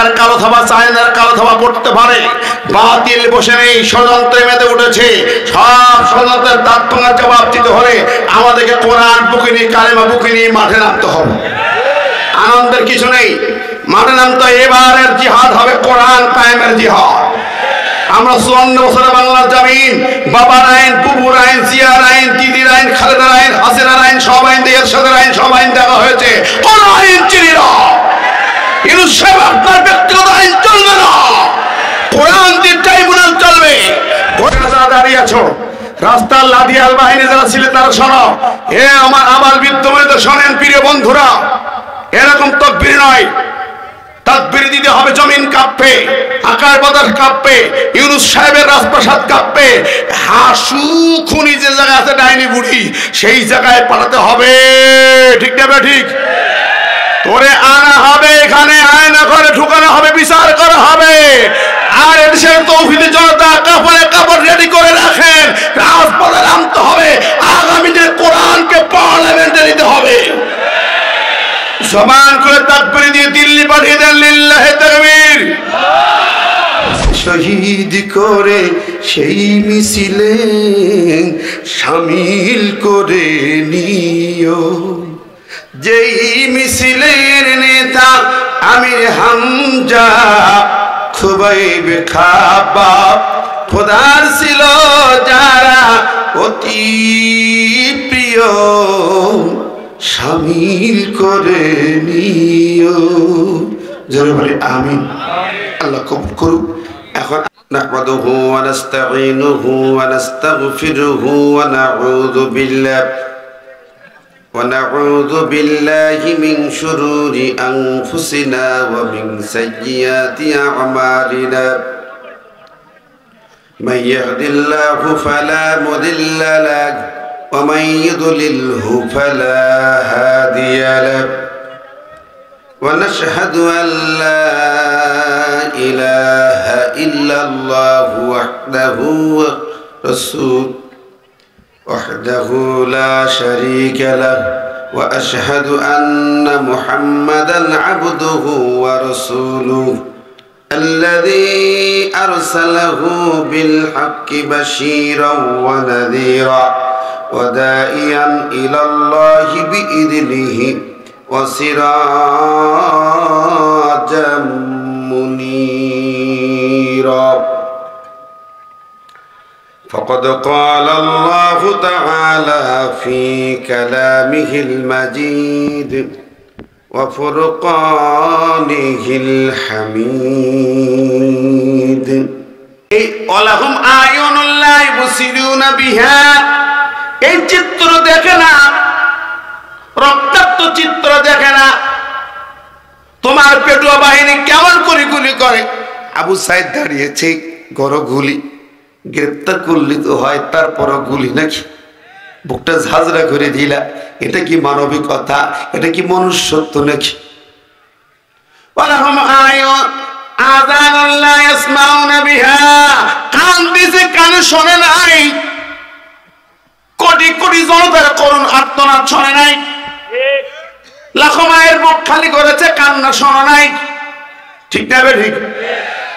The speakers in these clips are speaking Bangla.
আমেরিকার কালো থাবা, চায়নার কালো থাবা পড়তে পারে, বাতিল বসে নেই, ষড়যন্ত্রে মেতে উঠেছে। সব ষড়যন্ত্রের দাঁত ভাঙার জবাব দিতে হলে আমাদেরকে কোরআন বুকে নিয়ে, কালেমা বুকে নিয়ে মাঠে নামতে হবে। আনন্দের কিছু নেই, মাঠে নামতে। এবারের জিহাদ হবে কোরআন কায়েমের জিহাদ। আমরা 54 বছরে বাংলার জমিন, বাবার আইন, বুবুর আইন, জিয়ার আইন, দিদির আইন, খালেদার আইন, হাসিনার আইন, সব আইন দিয়ে এরশাদের আইন, সব আইন দেখা হয়েছে। কোন আইন চিনি না। ইউনূস সাহেব, আপনার ব্যক্তিগত আইন চলবে না, কোরআন দিয়ে ট্রাইব্যুনাল চলবে। যারা দাঁড়িয়ে আছো, রাস্তার লাদিয়াল বাহিনী যারা ছিল তারা শোনো, এ আমার আবার বিদ্যমানিত শোনেন প্রিয় বন্ধুরা, এরকম তকবীর নয়। তাকবীর দিতে হবে জমিন কাঁপবে, আকাশ বাতাস কাঁপবে, ইউনূস সাহেবের রাজপ্রাসাদ কাঁপবে। হাসু খুনি যে জায়গায় আছে ডাইনি বুড়ি, সেই জায়গায় পাঠাতে হবে। ঠিক না ঠিক? তোরে আনা হবে, এখানে আয়না করে ঢুকানো হবে, বিচার করা হবে। আর এদেশের তৌহিদি জনতা কাপড়ে কাপড় রেডি করে রাখেন, রাজপথে নামতে হবে। আগামী দিনে কোরআনকে পার্লামেন্টে নিতে হবে। জবান করে তাকবীর দিয়ে দিল্লি পাঠিয়ে দেন, লিল্লাহি তাকবীর। শহীদ করে সেই মিছিলে শামিল করে নিও, যেই মিছিলের নেতা আমির হামজা, খুবাইব খাব্বাব, খোদার ছিল যারা অতি প্রিয়, শামিল করে নিও। জোরে বলি আমিন। আল্লাহ কবুল করুক। এখন নাহমাদুহু ওয়া নাস্তাঈনুহু ওয়া নাস্তাগফিরুহু ওয়া নাউযু বিল্লাহি মিন শুরুরি আনফুসিনা ওয়া মিন সাইয়্যাতি আ'মালিনা। মান ইয়াহদিল্লাহু ফালা মুদিল্লা লাহু ومن يضلله فلا هادي له ونشهد أن لا إله إلا الله وحده لا شريك له وأشهد أن محمدا عبده ورسوله الذي أرسله بالحق بشيرا ونذيرا وداعيا إلى الله بإذنه وسراجا منيرا. فقد قال الله تعالى في كلامه المجيد وفرقانه الحميد ولهم أعين لا يبصرون بها. এই চিত্র দেখে না, রক্তাক্ত চিত্র দেখে না। তোমার পেটুয়া বাহিনী কেমন করে গুলি করে। আবু সাইদ দাঁড়িয়েছে, গড় গুলি, গ্রেপ্তার করলি তো হয়, তারপরও গুলি নাকি? বুকটা ঝাঁঝরা করে দিলা। এটা কি মানবিকতা? এটা কি মনুষ্যত্ব নাকি? কান দিছে, কানে শোনে নাই। কোটি কোটি জনতার করুণ আর্তনাদ শোনে নাই। লাখো মায়ের বুক খালি করেছে, কান্না শোনে নাই। ঠিক না ঠিক?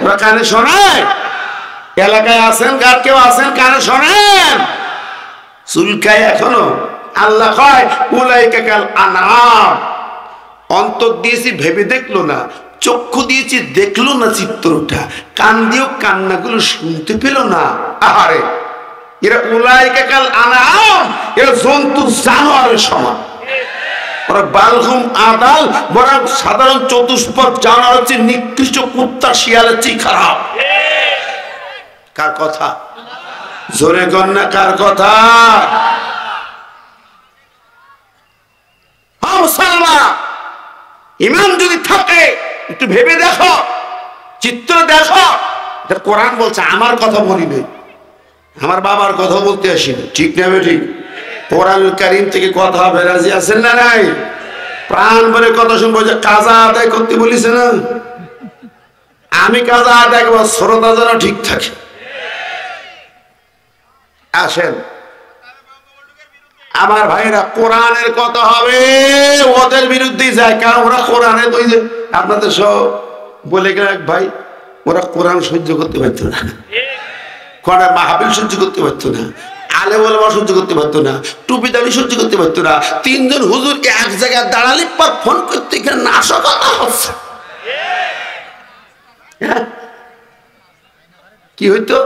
ওরা কানে শোনায়? এলাকায় আছেন, গার কেউ আছেন, কানে শোনেন? চুলকায় এখনো। আল্লাহ কয় উলাইকা কাল আনআম। অন্তর দিয়েছি ভেবে দেখলো না, চক্ষু দিয়েছি দেখলো না চিত্রটা, কান দিয়েও কান্নাগুলো শুনতে পেল না। আহারে, এরা উলাইকা কাল আনআম, এরা জন্তু জানোয়ারের সমান। ওরা বালহুম আদাল, বরং সাধারণ চতুষ্পদ জানোয়ার হচ্ছে নিকৃষ্ট, কুত্তা শিয়ালের চেয়ে খারাপ। কার কথা? জোরে কন্যা, কার কথা? মুসলমান ইমান যদি থাকে একটু ভেবে দেখো, চিত্র দেখো। কোরআন বলছে, আমার কথা বলি নেই, আমার বাবার কথা বলতে আসিনি। ঠিক না ঠিক? কোরআন কারীম থেকে কথা হবে, রাজি আছেন না নাই? প্রাণ ভরে কথা শুনবো। যে কাজা আদায় করতে বলিছে না, আমি কাজা আদায় করবো, শ্রোতা যেন ঠিক থাকে। আসেন আমার ভাইরা, কোরআনের কথা হবে, ওদের বিরুদ্ধে যায়। কারণ ওরা কোরআনে তো আপনাদের সব বলে গেল এক ভাই, ওরা কোরআন সহ্য করতে পারতো না, কোরআন মাহফিল সহ্য করতে পারতো না, আলেম ওলামা সহ্য করতে পারতো না, টুপি দাড়ি সহ্য করতে পারতো না। তিনজন হুজুর এক জায়গায় দাঁড়ালে পর ফোন করতে এখানে নাশকতা হচ্ছে। কি হইতো?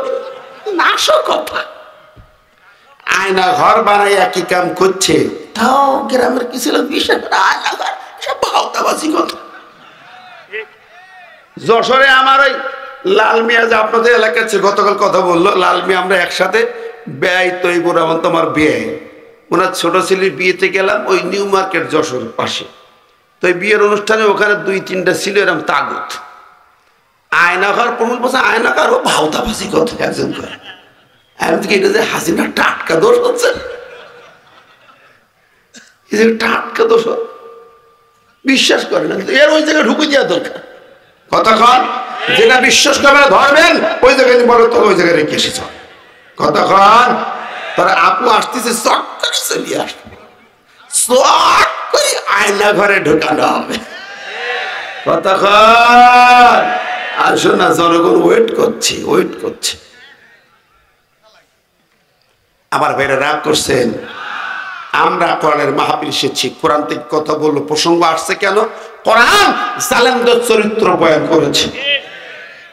নাশকতা। আয়না ঘর বানাই একই কাম করছে, তাও গ্রামের কিছু লোক বিশ্বাস করে আয়না ঘর সব ভাওতাবাজি কথা। যশোরে আমার ওই লাল মিয়া যে আপনাদের এলাকার গতকাল কথা বললো, লাল মিয়া আমরা একসাথে ব্যয় তৈবুর রহমান তোমার বিয়ে, ওনার ছোট ছেলের বিয়েতে গেলাম ওই নিউ মার্কেট যশোর পাশে। তো ওই বিয়ের অনুষ্ঠানে ওখানে 2-3টা ছিল এরকম তাগুত। আয়নাঘর প্রমুখ বলছে আয়নাঘর ও ভাওতাবাজি কথা একজন করে। আমি থেকে এটা যে হাসিনা টাটকা দোষ হচ্ছে, টাটকা দোষ বিশ্বাস করে না, এর ওই জায়গায় ঢুকে দেওয়া দরকার। কতক্ষণ যেটা বিশ্বাস করবে ধরবেন ওই জায়গায় বলো তো ওই জায়গায় রেখে এসেছ। কতক্ষণ তারা আপু আসতেছে চট করে চলিয়ে আসবে, চট করে আয়না ঘরে ঢোকানো হবে। কতক্ষণ আসো না, জনগণ ওয়েট করছে, ওয়েট করছে। আমার ভাইরা রাগ করছেন, আমরা কোরআনের মাহফিল এসেছি, কোরআন থেকে কথা বললো, প্রসঙ্গ আসছে কেন? কোরআন জালেমদের চরিত্র বয়ান করেছে।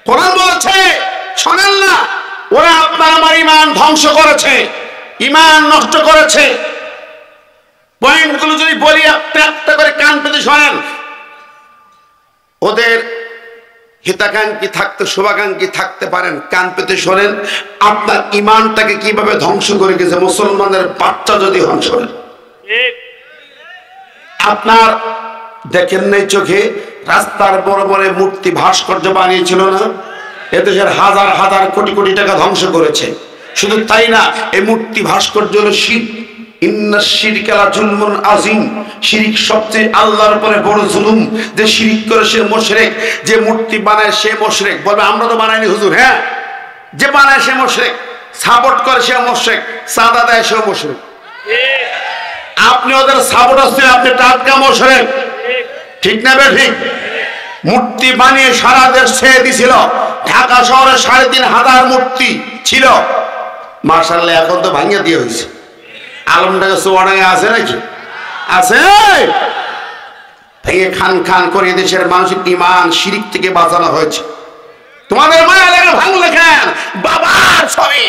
কোরআন বলেছে শোনেন না, ওরা আপনার আমার ঈমান ধ্বংস করেছে, ঈমান নষ্ট করেছে। পয়েন্টগুলো যদি বলি একটা একটা করে কান পেতে শোনেন। ওদের হিতাকাঙ্ক্ষী থাকতে শুভাকাঙ্ক্ষী থাকতে পারেন, কান পেতে শোনেন। আপনার ঈমানটাকে কিভাবে ধ্বংস করে গেছে মুসলমানের বাচ্চা যদি হন শোনেন। আপনার দেখেন নাই চোখে রাস্তার বড় বড় মূর্তি ভাস্কর্য বানিয়েছিল না? এদেশের হাজার হাজার কোটি কোটি টাকা ধ্বংস করেছে। শুধু তাই না, এই মূর্তি ভাস্কর্য হলো শিরক। ইন্না শিরকা লা জুলমুন আযীম, শিরক সবচেয়ে আল্লাহর উপরে বড় জুলুম। যে শিরক করে সে মুশরিক, যে মূর্তি বানায় সে মুশরিক। বলবে আমরা তো বানাইনি হুজুর। হ্যাঁ, যে বানায় সে মুশরিক, সাপোর্ট করে সে মুশরিক, সাদা দেয় সে মুশরিক। আপনি ওদের সাপোর্ট আসছেন, আপনি টাটকা মুশরিক। ঠিক না বে ঠিক? মূর্তি বানিয়ে সারা দেশ ছেড়ে দিছিল। ঢাকা শহরে ৩৫০০ মূর্তি ছিল, মাশাআল্লাহ এখন তো ভাঙিয়ে দিয়ে হয়েছে। আলমডাঙ্গা চুয়াডাঙ্গা আছে নাকি? আছে। ভেঙে খান খান করে দেশের মানুষের ঈমান শিরক থেকে বাঁচানো হয়েছে। তোমাদের মায়া লাগে ভাঙলে কেন? বাবার ছবি।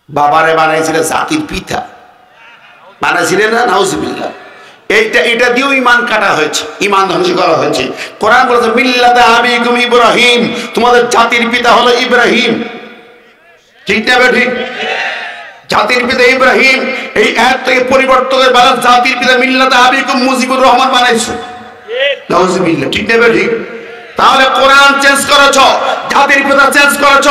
বাবারে বানাইছিল জাতির পিতা, বানাইছিলেন না? নাউজুবিল্লাহ। এটা দিয়েও ঈমান কাটা হয়েছে, ঈমান ধ্বংস করা হয়েছে। কোরআন বলেছে মিল্লাতা আবিকুম ইব্রাহিম, তোমাদের জাতির পিতা হলো ইব্রাহিম। ঠিক না ঠিক? জাতির পিতা ইব্রাহিম। এই আয়াত থেকে পরিবর্তনের বেলা জাতির পিতা মিল্লাতা আবিকুম মুজিবুর রহমান বানাইছে। নাউজুবিল্লাহ। ঠিক না ঠিক? তাহলে কোরআন চেঞ্জ করেছ, জাতির পিতা চেঞ্জ করেছ,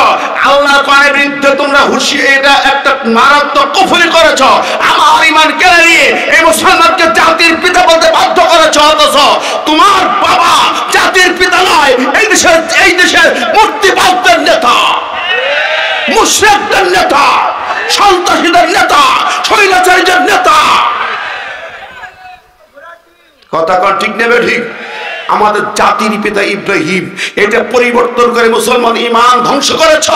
আল্লাহর কোরআনের বিরুদ্ধে তোমরা হুঁশিয়ারি, এটা একটা মারাত্মক কুফরি করেছ। আমার ঈমান কেড়ে নিয়ে এই মুসলমানকে জাতির পিতা বলতে বাধ্য করেছ, অথচ তোমার বাবা জাতির পিতা নয়, এই দেশের মূর্তিবাদদের নেতা, মুশরিকদের নেতা, সন্ত্রাসীদের নেতা, স্বৈরাচারীদের নেতা। কথা কর ঠিক নেবে ঠিক? আমাদের জাতির পিতা ইব্রাহিম, এটা পরিবর্তন করে মুসলমান ঈমান ধ্বংস করেছ।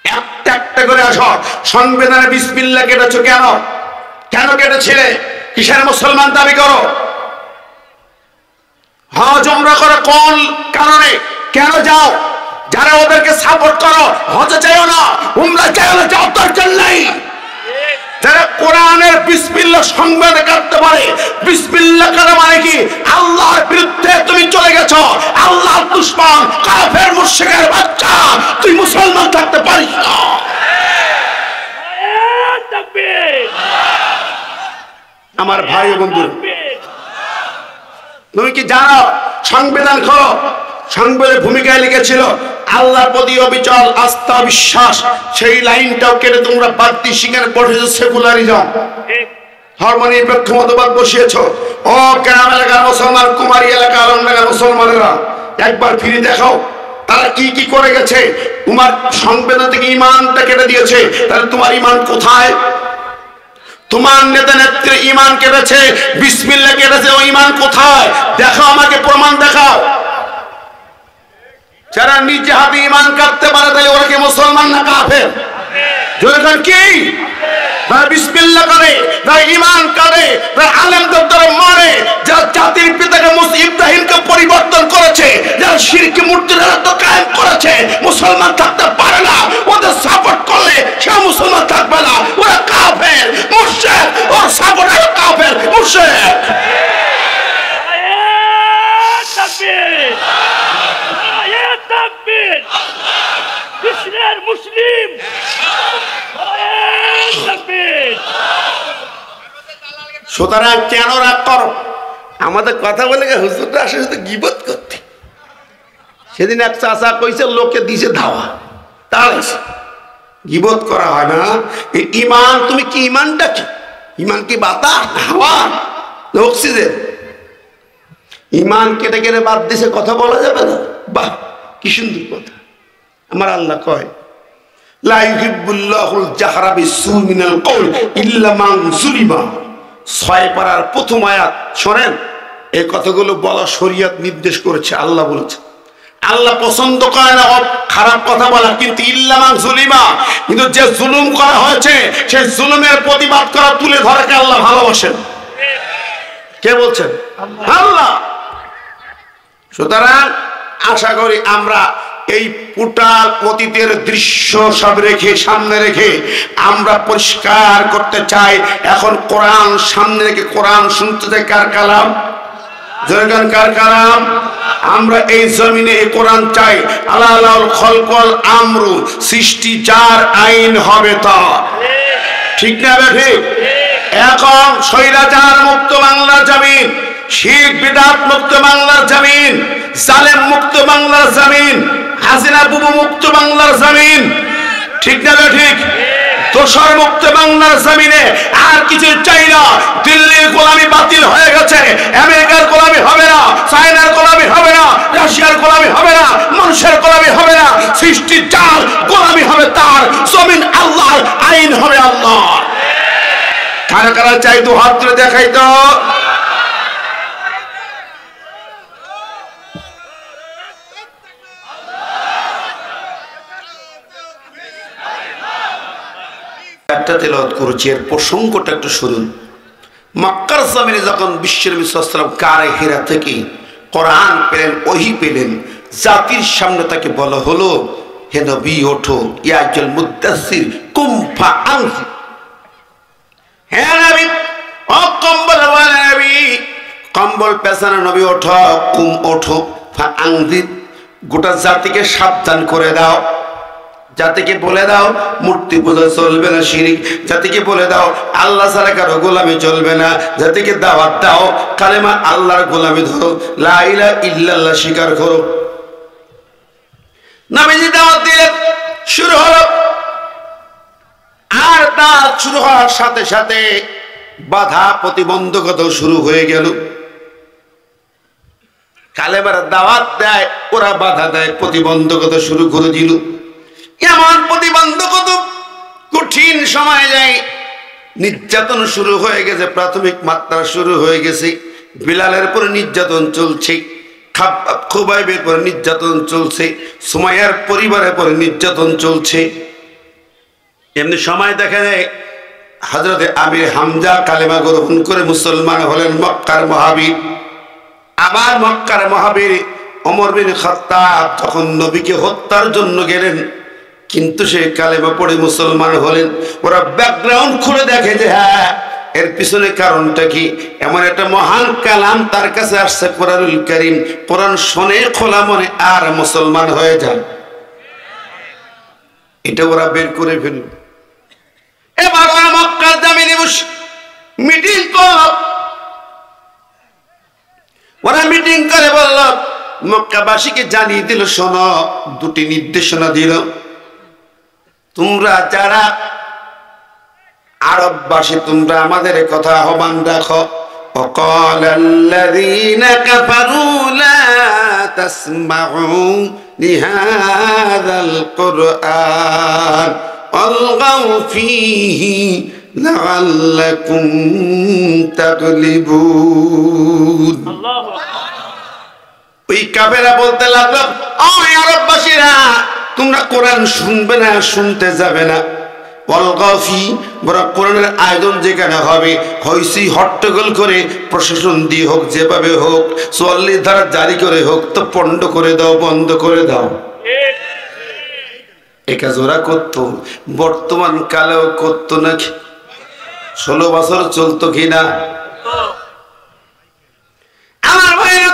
একটা একটা করে আসো। সংবিধানে বিসমিল্লাহ কেটেছো কেন? কেন কেটেছিলে? কিসের মুসলমান দাবি করো? হজ উমরা করে কোন কারণে? কেন যাও? যারা ওদেরকে সাপোর্ট করো হজে চাইও না, উমরা চাইও না, যাও দরকার নাই। যারা কোরআনের বিসমিল্লাহ সংবাদে কাটতে পারে, বিসমিল্লাহ কাটা মানে কি? আল্লাহর বিরুদ্ধে তুমি চলে গেছো, আল্লাহর দুশমন, কাফের মুশরিকের বাচ্চা, তুই মুসলমান থাকতে পারিস না। আমার ভাই ও বন্ধু, তুমি কি জানো সংবিধান খোলো, সংবিধানের ভূমিকায় লিখেছিল আল্লাহর প্রতি অবিচল আস্থা বিশ্বাস, সেই লাইনটাও কেটে তোমরা বাদ দিয়ে সেখানে বসেছো সেকুলারিজম, ধর্মনিরপেক্ষ মতবাদ বসিয়েছ। ও গ্রাম এলাকার মুসলমান, কুমারী এলাকার এলাকার মুসলমানেরা একবার ফিরে দেখাও তারা কি কি করে গেছে। তোমার সংবিধান থেকে ঈমানটা কেটে দিয়েছে, তাহলে তোমার ঈমান কোথায়? তোমার নেতা নেত্রী ঈমান কেটেছে, বিসমিল্লাহ কেটেছে, ওই ঈমান কোথায়? দেখাও, আমাকে প্রমাণ দেখাও। যারা নিজে হাতে ঈমান কাটতে পারে তাহলে ওরা কি মুসলমান না কাফের? যখন কি বিসমিল্লাহ করে, ঈমান করে, আলেমদের দ্বারা মারে, যারা জাতির পিতাকে ইব্রাহিমকে পরিবর্তন করেছে, যারা শিরকি মূর্তির রাজত্ব কায়েম করেছে, মুসলমান থাকতে পারে না। ওদের সাপোর্ট করলে সে মুসলমান থাকবে না, ওরা কাফের মুশরিক, ওর সাপোর্টার কাফের মুশরিক। মুসলিম সুতরাং কেন রাগ করো? আমাদের কথা বলে হুজুরটা আসে শুধু গীবত করতে। সেদিন এক চাচা কইছে লোকে দিছে ধাওয়া, তার গীবত করা হয় না। এই ঈমান, তুমি কি ঈমানটা কি? ঈমান কি বাতাস, হাওয়া, অক্সিজেন? ঈমান কেটে কেটে বাদ দিছে, কথা বলা যাবে না। বাহ, কি সুন্দর কথা। আমার আল্লাহ কয় লা ইউহিব্বুল্লাহুল জাহরা বিসসুই মিনাল কওল ইল্লা মান যুলিমা। 6 পারার প্রথম আয়াত শোনেন। এই কথাগুলো বলা শরীয়ত নির্দেশ করেছে, আল্লাহ বলেছে। আল্লাহ পছন্দ করে না খারাপ কথা বলা, কিন্তু ইল্লা মান যুলিমা, কিন্তু যে জুলুম করা হয়েছে সেই জুলুমের প্রতিবাদ করা, তুলে ধরাকে আল্লাহ ভালোবাসেন। কে বলছেন? আল্লাহ। সুতরাং আশা করি আমরা এই পুটাল অতীতের দৃশ্য সব রেখে, সামনে রেখে আমরা পরিষ্কার করতে চাই। এখন কোরআন সামনে রেখে কোরআন শুনতে চাই। কার কালাম? জয়গান কার কালাম? আমরা এই জমিনে এই কোরআন চাই। আলাল খলকল আমরু, সৃষ্টি যার, আইন হবে তা। ঠিক না ঠিক? এখন স্বৈরাচার মুক্ত বাংলার জমিন, শিরক বিদআত মুক্ত বাংলার জমিন, জালেম মুক্ত বাংলার জমিন, হাসিনা বুবু মুক্ত বাংলার জমিন। ঠিক না ঠিক? দোসর মুক্ত বাংলার জমিনে আর কিছু চাই না। দিল্লির গোলামি বাতিল হয়ে গেছে, আমেরিকার গোলামি হবে না, চায়নার গোলামি হবে না, রাশিয়ার গোলামি হবে না, মানুষের গোলামি হবে না। সৃষ্টি যার, গোলামি হবে তার, জমিন আল্লাহর, আইন হবে আল্লাহ। কারা কারা চাই দু হাত তুলে দেখাই তো। একটা তেলাওয়াত করেছি, এর প্রসঙ্গটা একটু শুনুন। মক্কার জমিনে যখন বিশ্বের নবী সাল্লাল্লাহু আলাইহি ওয়াসাল্লাম গারে হিরা থেকে কোরআন পেলেন, ওহী পেলেন, জাতির সামনে তাকে বলা হলো, হে নবী ওঠো, ইয়া আইয়ুল মুদাসসির কুম ফাআনজির। হে নবী, ও কম্বল ওয়ালা নবী, কম্বল পেছানো নবী ওঠো, কুম ওঠো, ফাআনজির, গোটা জাতিকে সাবধান করে দাও। জাতিকে বলে দাও মূর্তি পূজা চলবে না, শিরিক। জাতিকে বলে দাও আল্লাহ ছাড়া কারো গোলামি চলবে না। জাতিকে দাওয়াত দাও কালেমা আল্লাহর গোলামি ধরো, লা ইলাহা ইল্লাল্লাহ স্বীকার করো। নবীজি দাওয়াত দিলেন, শুরু হলো। আর দাওয়াত শুরু হওয়ার সাথে সাথে বাধা প্রতিবন্ধকতা শুরু হয়ে গেল। কালেমার দাওয়াত দেয়, ওরা বাধা দেয়, প্রতিবন্ধকতা শুরু করে দিল। এমন প্রতিবন্ধকতা কঠিন সময় যায়, নির্যাতন শুরু হয়ে গেছে, প্রাথমিক মাত্রা শুরু হয়ে গেছে। বিলালের পরে নির্যাতন চলছে, খুবাইবের পরে নির্যাতন চলছে, সুমাইয়ার পরিবারের পরে নির্যাতন চলছে। এমনি সময় দেখা যায় হযরতে আমির হামজা কালেমা গ্রহণ করে মুসলমান হলেন, মক্কার মহাবীর। আবার মক্কার মহাবীর ওমর বিন খাত্তাব যখন নবীকে হত্যার জন্য গেলেন, কিন্তু সে কালেমা পড়ে মুসলমান হলেন। ওরা ব্যাকগ্রাউন্ড খুলে দেখে যে হ্যাঁ, এর পিছনে কারণটা কি। এমন একটা মহান কালাম তার কাছে আসছে, কোরআনুল কারীম। কোরআন শুনে খোলা মনে আর মুসলমান হয়ে যান, এটা ওরা বের করে ফেলল। এবার ওরা মক্কার জমিনে বসে মিটিং করল। ওরা মিটিং করে বলল, মক্কাবাসীকে জানিয়ে দিল, শোনো, দুটি নির্দেশনা দিল। তোমরা যারা আরববাসী, তোমরা আমাদের কথা আহ্বান রাখো। وقال الذين كفروا لا تسمعوا لهذا القرآن والغوا فيه লাআল্লাকুম তাগলিবুন। ওই কাফেরা বলতে লাগলো, ও আরববাসীরা, তোমরা কোরআন শুনবে না, শুনতে যাবে না। অলগাফি বড় কোরআনের আয়োজন যেখানে হবে, হইসি হট্টগোল করে প্রশাসন দিয়ে হোক, যেভাবে হোক, ৪৪ ধারা জারি করে হোক, তো পণ্ড করে দাও, বন্ধ করে দাও। এ কাজ ওরা করতো, বর্তমান কালেও করতো নাকি? ১৬ বছর চলতো কিনা? আমার ভাইরা,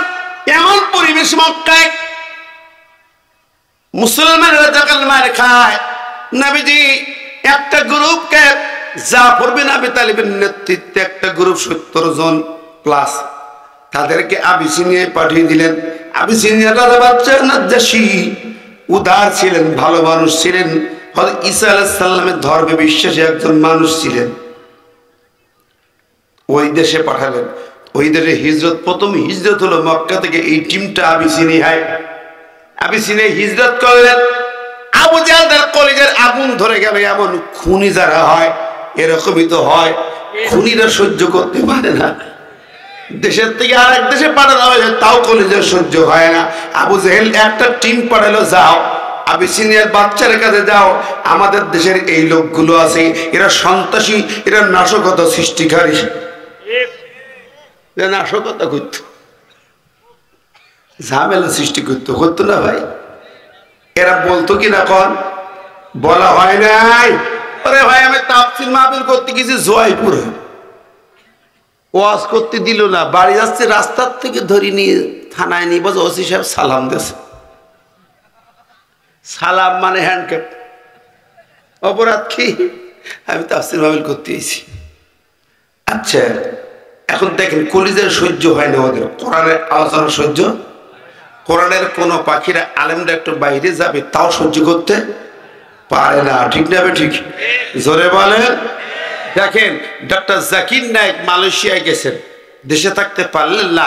এমন পরিবেশ মক্কায় মুসলমানেরা যখন মার খায়, নবীজি একটা গ্রুপকে জাফর বিন আবি তালিবের নেতৃত্বে একটা গ্রুপ ৭০ জন প্লাস তাদেরকে আবিসিনিয়ায় পাঠিয়ে দিলেন। আবিসিনিয়ার রাজা বাদশাহ নাজ্জাশী উদার ছিলেন, ভালো মানুষ ছিলেন, হযরত ঈসা আলাইহিস সালামের ধর্মে বিশ্বাসী একজন মানুষ ছিলেন। ওই দেশে পাঠালেন। ওই দেশে হিজরত, প্রথম হিজরত হলো মক্কা থেকে এই টিমটা আবিসিনিয়ায় হিজরত করলেন। আবু জাহলের কলিজার আগুন ধরে গেল। এমন খুনি যারা হয়, এরকমই তো হয়, খুনিরা সহ্য করতে পারে না। দেশের থেকে আরেক দেশে পাঠানো হয়, তাও কলিজার সহ্য হয় না। আবু জাহেল একটা টিম পাঠালো, যাও আবিসিনিয়ার বাচ্চার কাছে যাও, আমাদের দেশের এই লোকগুলো আছে, এরা সন্ত্রাসী, এরা নাশকতা সৃষ্টিকারী। নাশকতা করত, ঝামেলা সৃষ্টি করতো না ভাই? এরা বলতো কি না, কন বলা হয় নাই? আরে ভাই, আমি তাফসীর মাহফিল করতে গেছি জয়পুরে, ওয়াজ করতে দিল না, বাড়ি যাচ্ছে রাস্তার থেকে ধরে নিয়ে থানায় নিয়ে বসে, ওসি সাহেব সালাম দিয়েছে। সালাম মানে হ্যান্ডক্যাপ। অপরাধ কি? আমি তাফসীর মাহফিল করতে এসেছি। আচ্ছা, এখন দেখেন, কলিজার সহ্য হয় না ওদের, কোরআনের আলোচনা সহ্য। কোরআনের কোন পাখিরা, আলেমরা একটু বাইরে যাবে, তাও সহ্য করতে পারে না। ঠিক না? ঠিক জোরে বলেন। দেখেন, ডক্টর জাকির নায়েক মালয়েশিয়ায় গেছেন, দেশে থাকতে পারলেন না,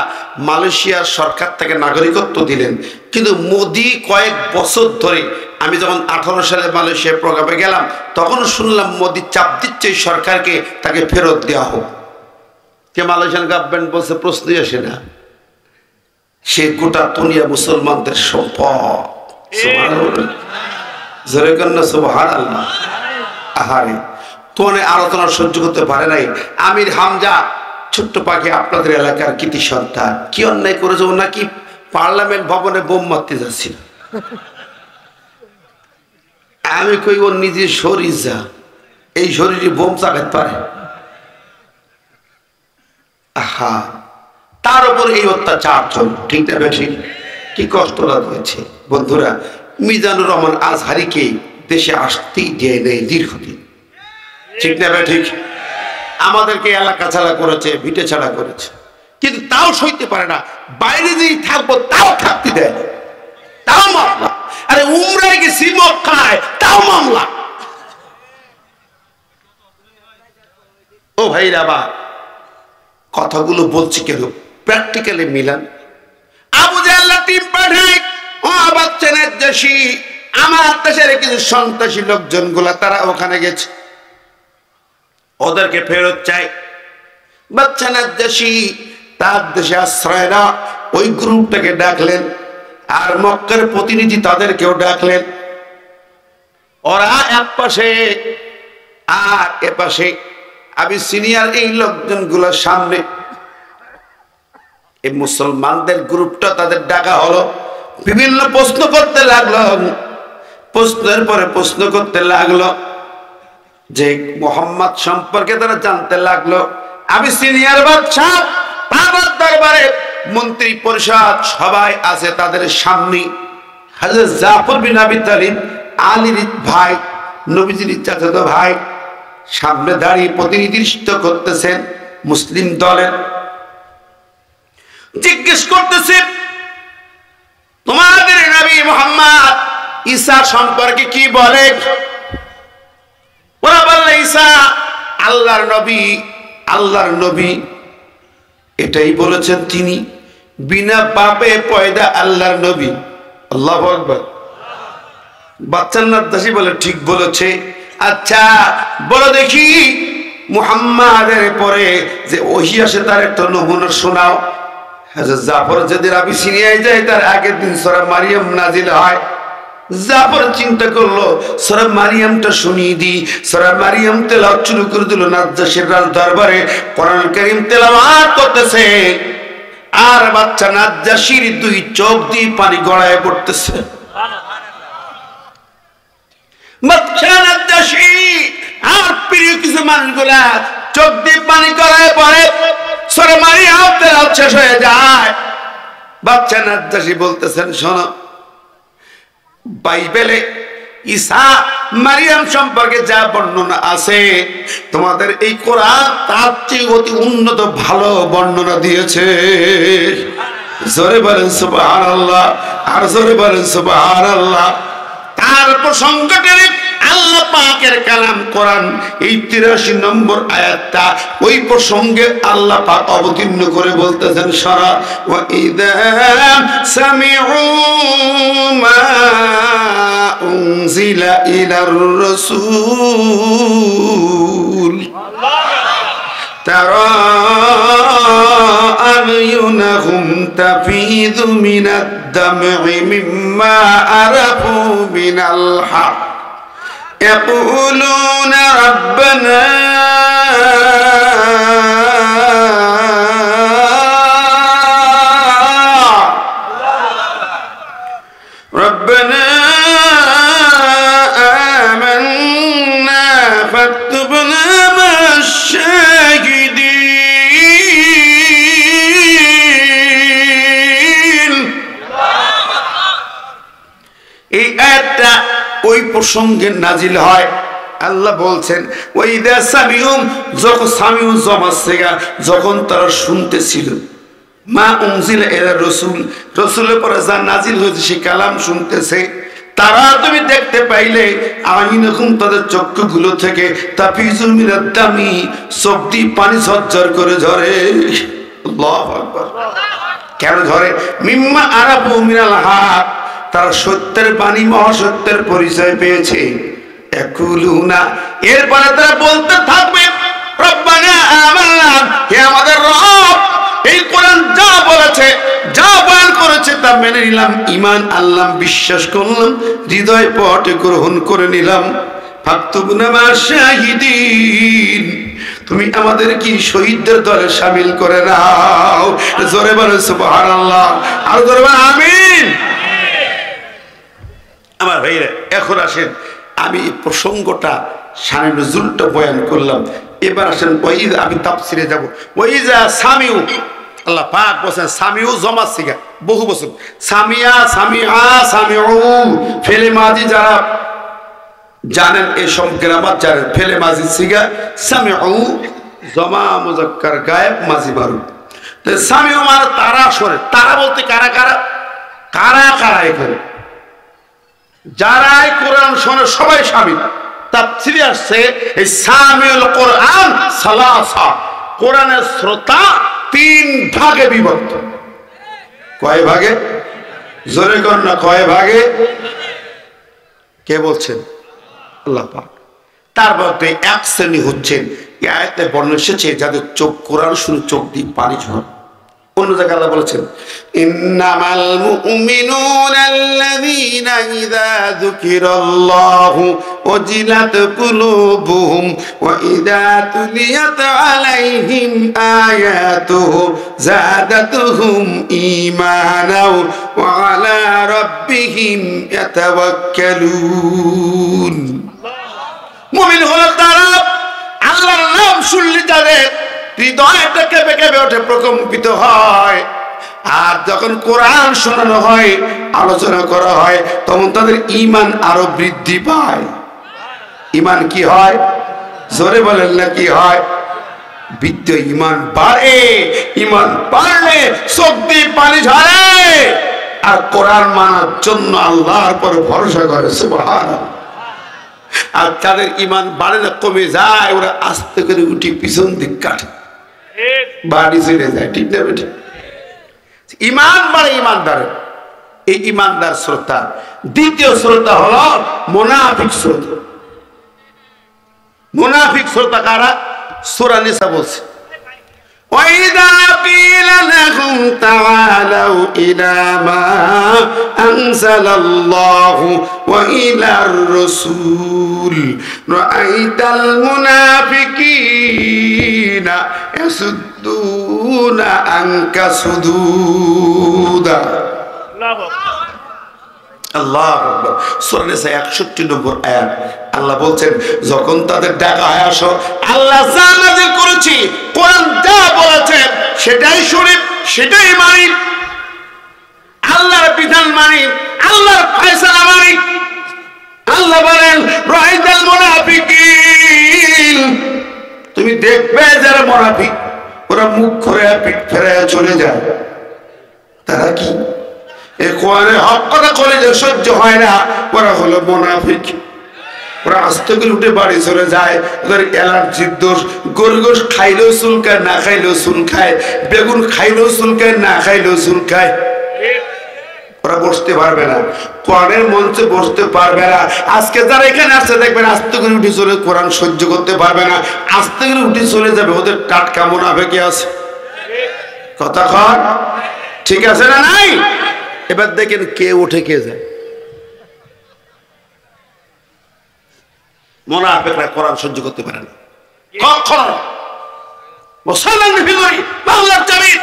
মালয়েশিয়ার সরকার তাকে নাগরিকত্ব দিলেন। কিন্তু মোদি কয়েক বছর ধরে, আমি যখন 18 সালে মালয়েশিয়ার প্রোগ্রামে গেলাম, তখন শুনলাম মোদি চাপ দিচ্ছে এই সরকারকে, তাকে ফেরত দেওয়া হোক। কে মালয়েশিয়ান গভর্নমেন্ট বলছে, প্রশ্নই আসে না। সে গোটা দুনিয়া মুসলমানদের সম্পদ। জোরে কন্যা সুবহানাল্লাহ। আহারে, তোনে আলোচনা সহ্য করতে পারে নাই। আমির হামজা, ছোট্ট পাখি, আপনাদের এলাকার কৃতি সন্তান, কি অন্যায় করেছে? ও নাকি পার্লামেন্ট ভবনে বোম মারতে যাচ্ছিল। আমি কই, ওর নিজের শরীর যা, এই শরীরে বোম চালাতে পারে? আহা, তার উপর এই অত্যাচার চল, ঠিক না বেশি? কি কষ্ট হয়েছে বন্ধুরা। মিজানুর রহমান আজহারিকে দেশে আসতেই দেয় নেই দীর্ঘদিন, ঠিক না ঠিক? আমাদেরকে এলাকা ছাড়া করেছে, ভিটে ছাড়া করেছে, কিন্তু তাও সইতে পারে না। বাইরে যেই থাকবো তাও থাকতে দেয়, তাও মামলা। আরে উমরায় গেছি মক্কায়, তাও মামলা। ও ভাইরা, বা কথাগুলো বলছি কেন, প্র্যাকটিক্যালি মিলান। আবু জাহেল টিম পাঠায়, ও বাচ্চা নাজ্জাশী, আমার দেশের কিছু সন্ত্রাসী লোকজন গুলা তারা ওখানে গেছে, ওদেরকে ফেরত চাই। বাচ্চা নাজ্জাশী তার দেশে আশ্রয় না, ওই গ্রুপটাকে ডাকলেন, আর মক্কার প্রতিনিধি তাদেরকেও ডাকলেন। ওরা এক পাশে আর এ পাশে আবিসিনিয়ার এই লোকজন গুলোর সামনে। এই মুসলমানদের গ্রুপটা তাদের ডাকা হলো, বিভিন্ন প্রশ্ন করতে লাগলো, প্রশ্নের পরে প্রশ্ন করতে লাগলো, যে মুহাম্মদ সম্পর্কে তারা জানতে লাগলো। আবিসিনিয়ার বাদশাহ, বাবার দরবারে মন্ত্রী পরিষদ সবাই আছে তাদের সামনে। হযরত জাফর বিন আবি তালিব, আলীর ভাই, নবীজির চাচাতো ভাই, সামনে দাঁড়িয়ে প্রতিনিধিত্ব করতেছেন মুসলিম দলের। জিজ্ঞেস করতেছে, তোমাদের নবী মুহাম্মদ ঈসা সম্পর্কে কি বলে? ওরা বলল, ঈসা আল্লাহর নবী, আল্লাহর নবী এটাই বলেছেন তিনি, বিনা পাপে পয়দা আল্লাহর নবী। আল্লাহু আকবার। বাচ্চা নাজ্জাশী বলে, ঠিক বলেছে। আচ্ছা বলো দেখি, মুহাম্মাদের পরে যে ওহী আসে তার একটা নমুনা শোনাও। হযরত জাফর যেদিন আবিসিনিয়ায় যায় তার আগের দিন সূরা মারিয়াম নাজিল হয়। জাফর চিন্তা করলো সূরা মারিয়ামটা শুনিয়ে দিই। সূরা মারিয়াম তেলাওয়াত শুরু করে দিল। নাজ্জাশীর রাজ দরবারে কোরআন কারীম তেলাওয়াত করতেছে, আর বাচ্চা নাজ্জাশীর দুই চোখ দিয়ে পানি গড়ায় পড়তেছে। বাচ্চা নাজ্জাশী আর প্রিয় কিছু মানুষগুলা চোখ দিয়ে পানি গড়ায় পড়ে। সূরা মারিয়াম তেলাওয়াত শেষ হয়ে যায়। বাচ্চা নাজ্জাশী বলতেছেন, শোনো, বাইবেলে ঈসা মারিয়াম সম্পর্কে যা বর্ণনা আছে তোমাদের এই কোরআন তার চেয়ে অতি উন্নত ভালো বর্ণনা দিয়েছে। জোরে বলেন সুবহানাল্লাহ, আর জোরে বলেন সুবহানাল্লাহ। তার প্রসঙ্গটা আল্লাহ পাকের কালাম কোরআন এই 83 নম্বর আয়াতটা ওই প্রসঙ্গে আল্লাহ পাক অবতীর্ণ করে বলতেছেন, সারা ওয়া ইযা সামিউ মা উনজিলা ইলার রাসূল তারা আ'য়ুনাহুম তাফিযু মিনাদ দাম'i মিম্মা আরাফু মিনাল হক يقولون ربنا آمنا فاكتبنا مع الشاهدين। এই আয়াতটা ওই প্রসঙ্গে নাজিল হয়। আল্লাহ বলছেন, ওয়াইদা সামিউম, যখন সামিউ জমাসেগা, যখন তারা শুনতেছিল, মা উনজিলা ইলা রাসূল, রাসূলের পরে যা নাজিল হয়েছে সেই কালাম শুনতেছে, তারা তুমি দেখতে পাইলে আইনাকুম তাদের চক্ষুগুলো থেকে তাফিজু মিনাদ দামি, চোখ দিয়ে পানি ঝরঝর করে ঝরে। আল্লাহু আকবার। কেন ঝরে? মিম্মা আরাফু মিনাল হক, তারা সত্যের বাণী মহাসত্যের পরিচয় পেয়েছে। ইয়াকুলুনা, এরপরে তারা বলতে থাকবে, রব্বানা আমান্না, হে আমাদের রব, এই কোরআন যা বলেছে, যা বয়ান করেছে তা মেনে নিলাম, ঈমান আনলাম, বিশ্বাস করলাম, হৃদয় পটে গ্রহণ করে নিলাম। ফাকতুবনা মা শাহিদিন, তুমি আমাদের কি শহীদদের দলে শামিল করে নাও। জোরে বলো সুবহানাল্লাহ, আর জোরে বলো আমিন। আমার ভাইরা, এখন আসেন, আমি প্রসঙ্গটা শানে নজুলটা বয়ান করলাম। এবার আসেন ওয়াইজা, আমি তাফসিরে যাব। ওয়াইজা সামিউ, আল্লাহ পাক বলেন সামিউ জমা সিগা, বহু বছর সামিয়া, সামিআ, সামিউ, ফেলে মাজি যারা জানেন, এসব গ্রামার জানেন, ফেলে মাজি সিগা, সামিউ জমা মুজাক্কার গায়েব মাজি মারু। সামিউ মানে তারা শোনে। তারা বলতে কারা কারা? কারা কারা? এখানে যারাই কোরআন শোনে সবাই শামিল। তাফসীরে আসছে এই সামিউল কোরআন সালাসা, কোরআনের শ্রোতা 3 ভাগে বিভক্ত। কয় ভাগে? জোরে কর না, কয় ভাগে? কে বলছেন? আল্লাহ পাক। তার মধ্যে এক শ্রেণী হচ্ছেন, এই আয়াতে বর্ণনা এসেছে, যাদের চোখ কোরআন শুনে চোখ দিয়ে পানি ঝরে। অন্য জায়গায় আল্লাহ বলেছেন, ইন্নামাল মুমিনুনা আল্লাযীনা ইযা যুকিরাল্লাহু ওয়াজিলাত কুলুবুহুম ওয়া ইযা তুলিয়াত আলাইহিম আয়াতুহু যাদাতুহুম ঈমানাও ওয়া আলা রাব্বিহিম ইয়াতাওয়াক্কালুন। মুমিন হলো তারা আল্লাহর নাম শুনলে যাদের হৃদয়টা কেঁপে কেঁপে ওঠে, প্রকম্পিত হয়। আর যখন কোরআন শোনানো হয়, আলোচনা করা হয়, তখন তাদের ঈমান আরো বৃদ্ধি পায়। ঈমান কি হয়? জোরে বলেন না, কি হয়? বৃদ্ধি, ঈমান বাড়ে। ঈমান বাড়লে চোখ দিয়ে পানি ঝরে, আর কোরআন মানার জন্য আল্লাহর পর ভরসা করে। সুবহানাল্লাহ। আর তাদের ঈমান বাড়ে না, কমে যায়, ওরা আস্তে করে উঠি পিছন দিক কাটে, বাড়ি চলে যায়। ঠিক না বেটা? ঈমান বাড়ে ঈমানদারের। এই ঈমানদার শ্রোতা। দ্বিতীয় শ্রোতা হলো মুনাফিক শ্রোতা। মুনাফিক শ্রোতা কারা? সূরা নিসা বলছে وَإِذَا قِيلَ لَهُمْ تَعَالَوْا إِلَى مَا أَنزَلَ اللَّهُ وَإِلَى الرَّسُولِ رَأَيْتَ الْمُنَافِقِينَ يَصُدُّونَ عَنكَ صُدُودًا আল্লাহ আকবার। সূরা নিসা 61 নম্বর আয়াত। আল্লাহ বলছেন যখন তাদের ডাকা হয় আসো, আল্লাহ যা নাযিল করেছি কোরআন যা বলেছে সেটাই শুনি, সেটাই মানি, আল্লাহর বিধান মানি, আল্লাহর ফয়সালা মানি। আল্লাহ বলেন রাইদাল মুনাফিকিন, তুমি দেখবে যারা মুনাফিক ওরা মুখ ঘুরে পিঠ ফেরায় চলে যায়। তারা কি এই কোরআনের হক কথা বলে যে সহ্য হয় না, ওরা হলো মুনাফিক। ওরা আস্তে করে উঠে বাড়ি চলে যায়, ওদের অ্যালার্জির দোষ। গরু গোশ খাইলেও চুলকায়, না খাইলেও চুলকায়, বেগুন খাইলেও চুলকায়, না খাইলেও চুলকায়। ওরা বসতে পারবে না, কোরআনের মঞ্চে বসতে পারবে না। আজকে যারা এখানে আসছে দেখবেন আস্তে করে উঠে চলে কোরআন সহ্য করতে পারবে না, আস্তে করে উঠে চলে যাবে। ওদের টাটকা মুনাফিক আছে, কথা কন ঠিক আছে না নাই? এবার দেখেন কে উঠে কে যায়। মুনাফিকরা কোরআন সহ্য করতে পারে না কখনো। মুসলমানদের ভিতরে বাংলার জমিন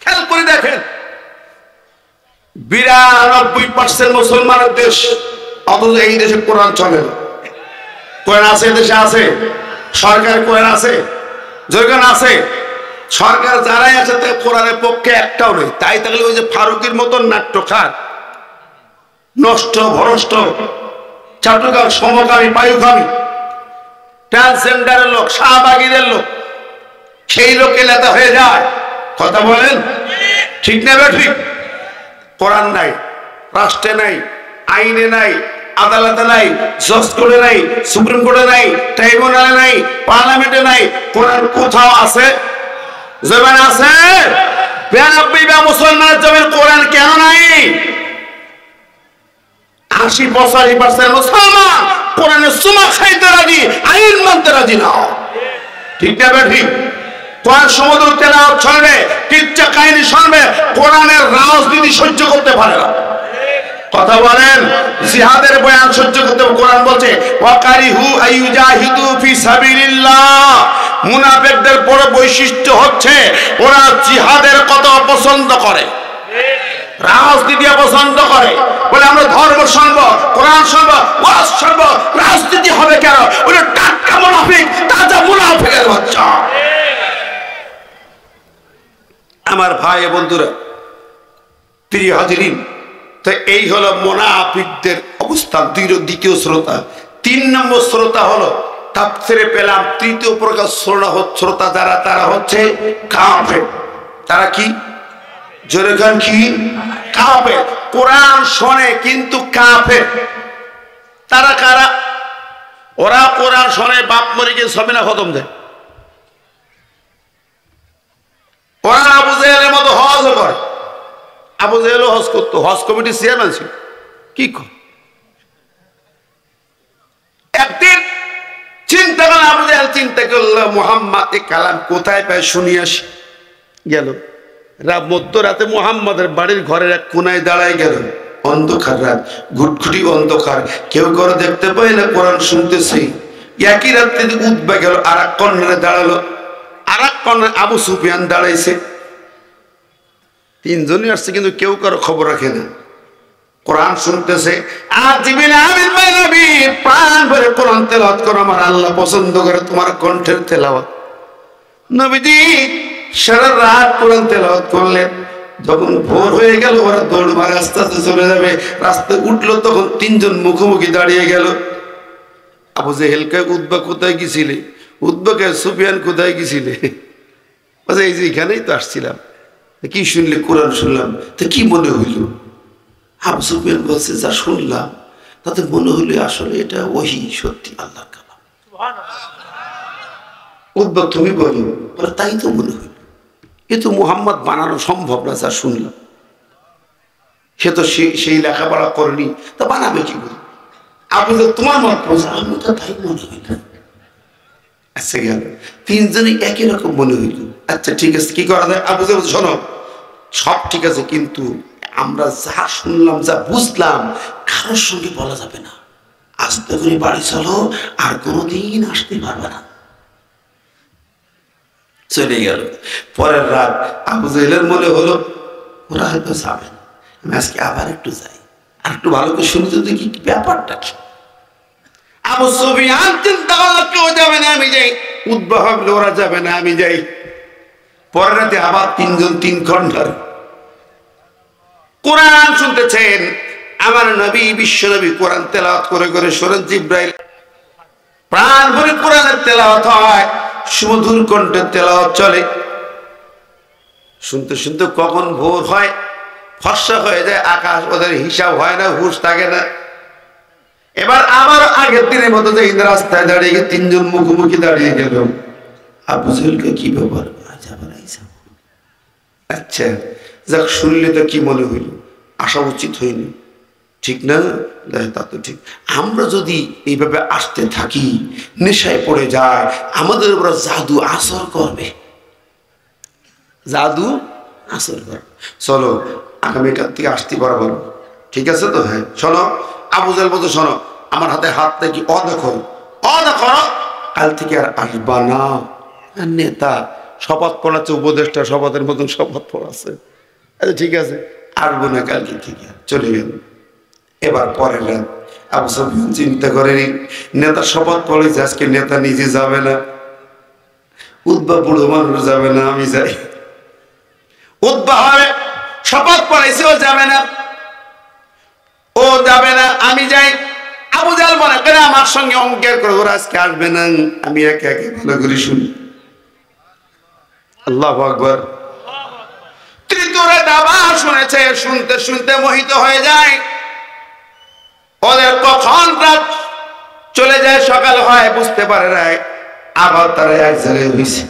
খেয়াল করে দেখেন 92% মুসলমানের দেশ, অথচ এই দেশে কোরআন চলে না। কোরআন আছে দেশে, আছে সরকার, কোরআন আছে যখন আছে সরকার যারাই আছে তাই কোরআনের পক্ষে একটাও নেই। তাই থাকলে ওই যে ফারুকের মতন নাট্যকার, নষ্ট ভ্রষ্ট চাটুকার, সমকামী, বায়ুকামী, ট্রান্সজেন্ডারের লোক, শাহবাগীদের লোক, সেই লোকে নেতা হয়ে যায়। কথা বলেন ঠিক না ঠিক? কোরআন নাই, রাষ্ট্রে নাই, আইনে নাই, আদালতে নাই, জজ কোর্টে নাই, সুপ্রিম কোর্টে নাই, ট্রাইব্যুনালে নাই, পার্লামেন্টে নাই। কোরআন কোথাও আছে? জবান আছে? 92 মুসলমানের জমির কোরআন কেন নাই? 80-85% মুসলমান কোরআনের সুমা খাইতে রাজি, আইন মানতে রাজি না। ঠিক না ঠিক? কোরআন সমুদ্র তেলাওয়াত শুনবে, কিচ্ছা কাহিনী শুনবে, কোরআনের রাজনীতি সহ্য করতে পারে না। কথা বলেন জিহাদের বয়ান সহ্য করতে। কোরআন বলছে ওয়াকারিহু আইয়ুজাহিদু ফি সাবিলিল্লাহ। মুনাফিকদের বড় বৈশিষ্ট্য হচ্ছে ওরা জিহাদের কথা অপছন্দ করে, রাজনীতি অপছন্দ করে। বলে আমরা ধর্ম শুনবো, কোরআন শুনবো, ওয়াজ শুনবো, রাজনীতি হবে কেন? ওরা টাটকা মুনাফিক, তাজা মুনাফিকের বাচ্চা। আমার ভাই বন্ধুরা, প্রিয় হাজিরিন, তো এই হলো মুনাফিকদের অবস্থা। দ্বিতীয় শ্রোতা। 3 নম্বর শ্রোতা হলো তাফসিরে পেলাম তৃতীয় প্রকার শ্রোতা যারা, তারা হচ্ছে কাফের। তারা কি? জোরে গান কি? কাফের। কোরআন শোনে কিন্তু কাফের। তারা কারা? ওরা কোরআন শোনে, বাপ মরে গিয়ে সবিনা খতম দেয়। ওরা আবু জেহেলের মতো হজও করে। আবু জেহেলও হজ করতো, হজ কমিটির চেয়ারম্যান ছিল। কি একদিন চিন্তা করল, আবু জেহেল চিন্তা করলো মুহাম্মদ এ কালাম কোথায় পায় শুনি আসি। গেল মধ্যরাতে মুহাম্মাদের বাড়ির ঘরের এক কোনায় দাঁড়ায় গেল। অন্ধকার রাত, ঘুটঘুটি অন্ধকার, কেউ করে দেখতে পায় না, কোরআন শুনতেছে। একই রাত্রে উঠবে গেল, আর এক কর্নারে দাঁড়ালো, আর এক কর্নারে আবু সুফিয়ান দাঁড়াইছে। 3 জনই আসছে, কিন্তু কেউ কারো খবর রাখে না। কোরআন শুনতেছে, আর জিবরিল আমিন ভাই নবী প্রাণ ভরে কোরআন তেলাওয়াত করো, আমার আল্লাহ পছন্দ করে তোমার কণ্ঠের তেলাওয়াত। নবীজি সারা রাত কোরআন তেলাওয়াত করলেন। যখন ভোর হয়ে গেল, ওরা দৌড় মারে আস্তে আস্তে চলে যাবে। রাস্তায় উঠলো, তখন 3 জন মুখোমুখি দাঁড়িয়ে গেল। আবু জেহেলকে উতবা কোথায় গেছিলে? উতবাকে সুফিয়ান কোথায় গেছিলে? বলছে এই যে এখানেই তো আসছিলাম। কি শুনলে? কোরআন শুনলাম। তো কি মনে হইল? আবু সুফিয়ান বলছে যা শুনলাম তাতে মনে হইল আসলে এটা ওহী, সত্যি আল্লাহর কালাম। উতবা তুমি বলো। বলে তাই তো মনে হইল, এ তো মুহাম্মদ বানানো সম্ভব না। যা শুনলাম, সে তো সেই লেখাপড়া করেনি, তা বানাবে কি করে? আবু তোমার মত বলছে, আমি তো তাই মনে হইল। আচ্ছা গেল, তিনজনই একই রকম মনে হইল। আচ্ছা ঠিক আছে, কি করা যায়? আবু জাহেল শোনো, সব ঠিক আছে, কিন্তু আমরা যা শুনলাম, যা বুঝলাম, কারোর সঙ্গে বলা যাবে না। আস্তে করে বাড়ি চলো, আর কোনোদিন আসতে পারবে না। চলে গেল। পরের রাত আবু জাহেলের মনে হলো ওরা হয়তো যাবে না, আমি আজকে আবার একটু যাই, আর একটু ভালো করে শুনি তো দেখি ব্যাপারটা কি। আবু সুফিয়ান চিন্তা করলো কেউ যাবে না, আমি যাই। উদ্ভব ভাবলো ওরা যাবে না, আমি যাই। পরের রাতে আবার তিনজন 3 ঘন্টার কোরআন শুনতেছেন। আমার নবী, বিশ্ব নবী কোরআন তেলাওয়াত করে করে শোনেন। জিব্রাইল প্রাণ ভরে কোরআনের তেলাওয়াত হয়, সুমধুর কণ্ঠে তেলাওয়াত চলে। শুনতে শুনতে কখন ভোর হয়, ফর্সা হয়ে যায় আকাশ, ওদের হিসাব হয় না, হুঁশ থাকে না। এবার আবার আগের দিনের মতো যে রাস্তায় দাঁড়িয়ে গিয়ে তিনজন মুখোমুখি দাঁড়িয়ে গেল। আবু জাহেলকে কি ব্যাপার, আচ্ছা যাক, শুনলে তো কি মনে হইল, আসা উচিত হয়নি, ঠিক না? তা তো ঠিক। আমরা যদি এইভাবে আসতে থাকি, নেশায় পড়ে যায়, আমাদের উপর জাদু আসর করবে, জাদু আসর করবে। চলো আগামীকাল থেকে আসতে পারবো, ঠিক আছে তো? হ্যাঁ শোনো, আবু জাহেল বলতো শোনো, আমার হাতে হাত থেকে দেখো, কাল থেকে আর আসবা না। নেতা শপথ পড়াচ্ছে, উপদেষ্টা শপথের মতন শপথ পড়াচ্ছে। আচ্ছা ঠিক আছে, আসবো না কালকে থেকে। চলে গেল। এবার পরের রাত আবু সুফিয়ান চিন্তা করেনি, নেতা শপথ পড়েছে, আজকে নেতা নিজে যাবে না, উদ্বা বুড়ো মানুষ যাবে না, আমি যাই। উদ্বা হবে শপথ পড়েছে, ও যাবে না, ও যাবে না, আমি যাই। আবু জাহেল মনে করে আমার সঙ্গে অঙ্কের করে ওরা আজকে আসবে না, আমি একে একে ভালো করে শুনি। আল্লাহু আকবার। তৃতীয় রাত আবার শুনেছে, শুনতে শুনতে মোহিত হয়ে যায়। ওদের কখন রাত চলে যায়, সকাল হয় বুঝতে পারে না। আবার তারা এক জায়গায় হয়েছে,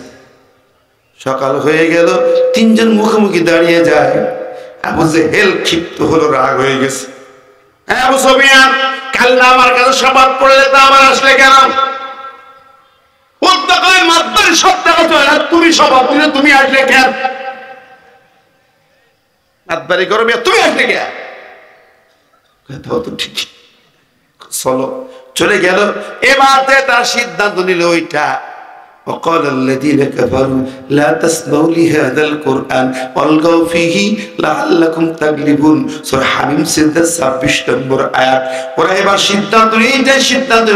সকাল হয়ে গেল, তিনজন মুখোমুখি দাঁড়িয়ে যায়। আবু জাহেল ক্ষিপ্ত হলো, রাগ হয়ে গেছে। হ্যাঁ আবু সুফিয়ান, কাল না আমার কাছে শপথ পড়লে তা আবার আসলে কেন? তুমি শপথ নিলে তুমি আসলে কেন? মাতবারি করবে, তুমি আসলে কেন? ঠিক, চলো। চলে গেল। এবার তার সিদ্ধান্ত নিল ওইটা। وقال الذين كفروا لا تسمعوا لهذا القرآن والغوا فيه لعلكم تغلبون। সূরা হামিম 26 নম্বর আয়াত। ওরা এবার সিদ্ধান্ত নিয়ে, সিদ্ধান্ত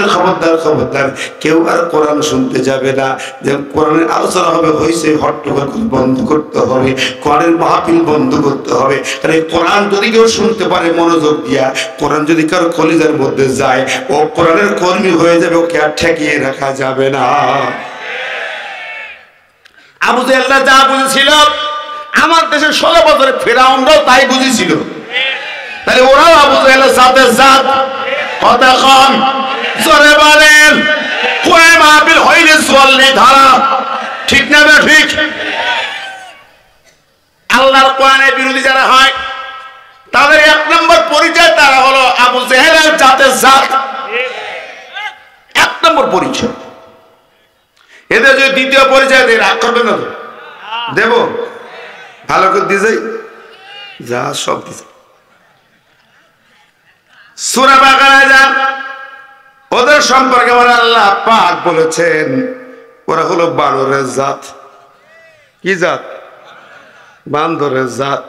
খবরদার কেউ আর কোরআন শুনতে যাবে না। যে কোরআনের আলোচনা হবে, হয়েছে হট্টগোল বন্ধ করতে হবে, কোরআনের মাহফিল বন্ধ করতে হবে। কারণ কোরআন যদি কেউ শুনতে পারে মনোযোগ দিয়া, কোরআন যদি কারো কলিজার মধ্যে যায়, ও কোরআনের কর্মী হয়ে যাবে, ওকে আর ঠেকিয়ে রাখা যাবে না। আবু জাহেল যা বুঝেছিল, আমার দেশে 16 বছরে ফেরাউনরাও তাই বুঝেছিল। তাহলে ওরাও আবু জাহেলের সাথে জাত। কথা কম জোরে বলেন, কোয়ে মাহফিল হইলে চললে ধারা, ঠিক না? ঠিক। আল্লাহর কোরআনের বিরোধী যারা হয়, তাদের 1 নম্বর পরিচয় তারা হলো আবু জাহেলের জাতের জাত। 1 নম্বর পরিচয়। এদের যদি দ্বিতীয় পরিচয় দিয়ে রাগ করবে না তো? দেব, ভালো করে দিয়ে যাই, যা সব দিছে। সূরা বাকারায় যান, ওদের সম্পর্কে আমার আল্লাহ পাক বলেছেন ওরা হলো বানরের জাত। কি জাত? বান্দরের জাত।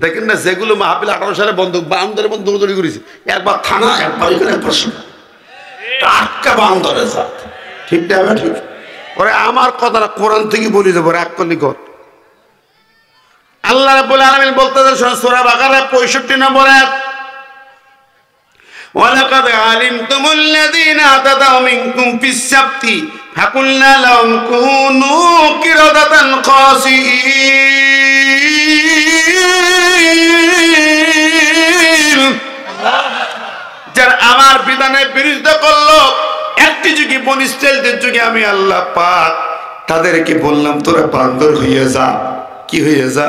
দেখেন না, যেগুলো মাহফিল 18 সালে বন্দুক, বান্দরের বন্দুক তৈরি করেছে, একবার থানা, একবার প্রশ্ন, টাটকা বান্দরের জাত। ঠিক না? ঠিক। ওরে আমার কথাটা কোরআন থেকে বলে দেবো, এক করলি কর। আল্লাহ রাব্বুল আলামিন বলতেছেন সূরা বাকারা 65 নম্বর আয়াত, ওয়ালাকাদ আলিমতুমুল লাযীনা আতাদাউ মিনকুম ফিস-সাবতি ফাকুলনা লাহুম কুনু কিরাদাতান খাসিঈন। যারা আমার বিধানের বিরুদ্ধে করলো, একটি যুগে বনী ইসরাঈলদের যুগে আমি আল্লাহ পাক তাদেরকে বললাম তোরা বান্দর হয়ে যা। কি হয়ে যা?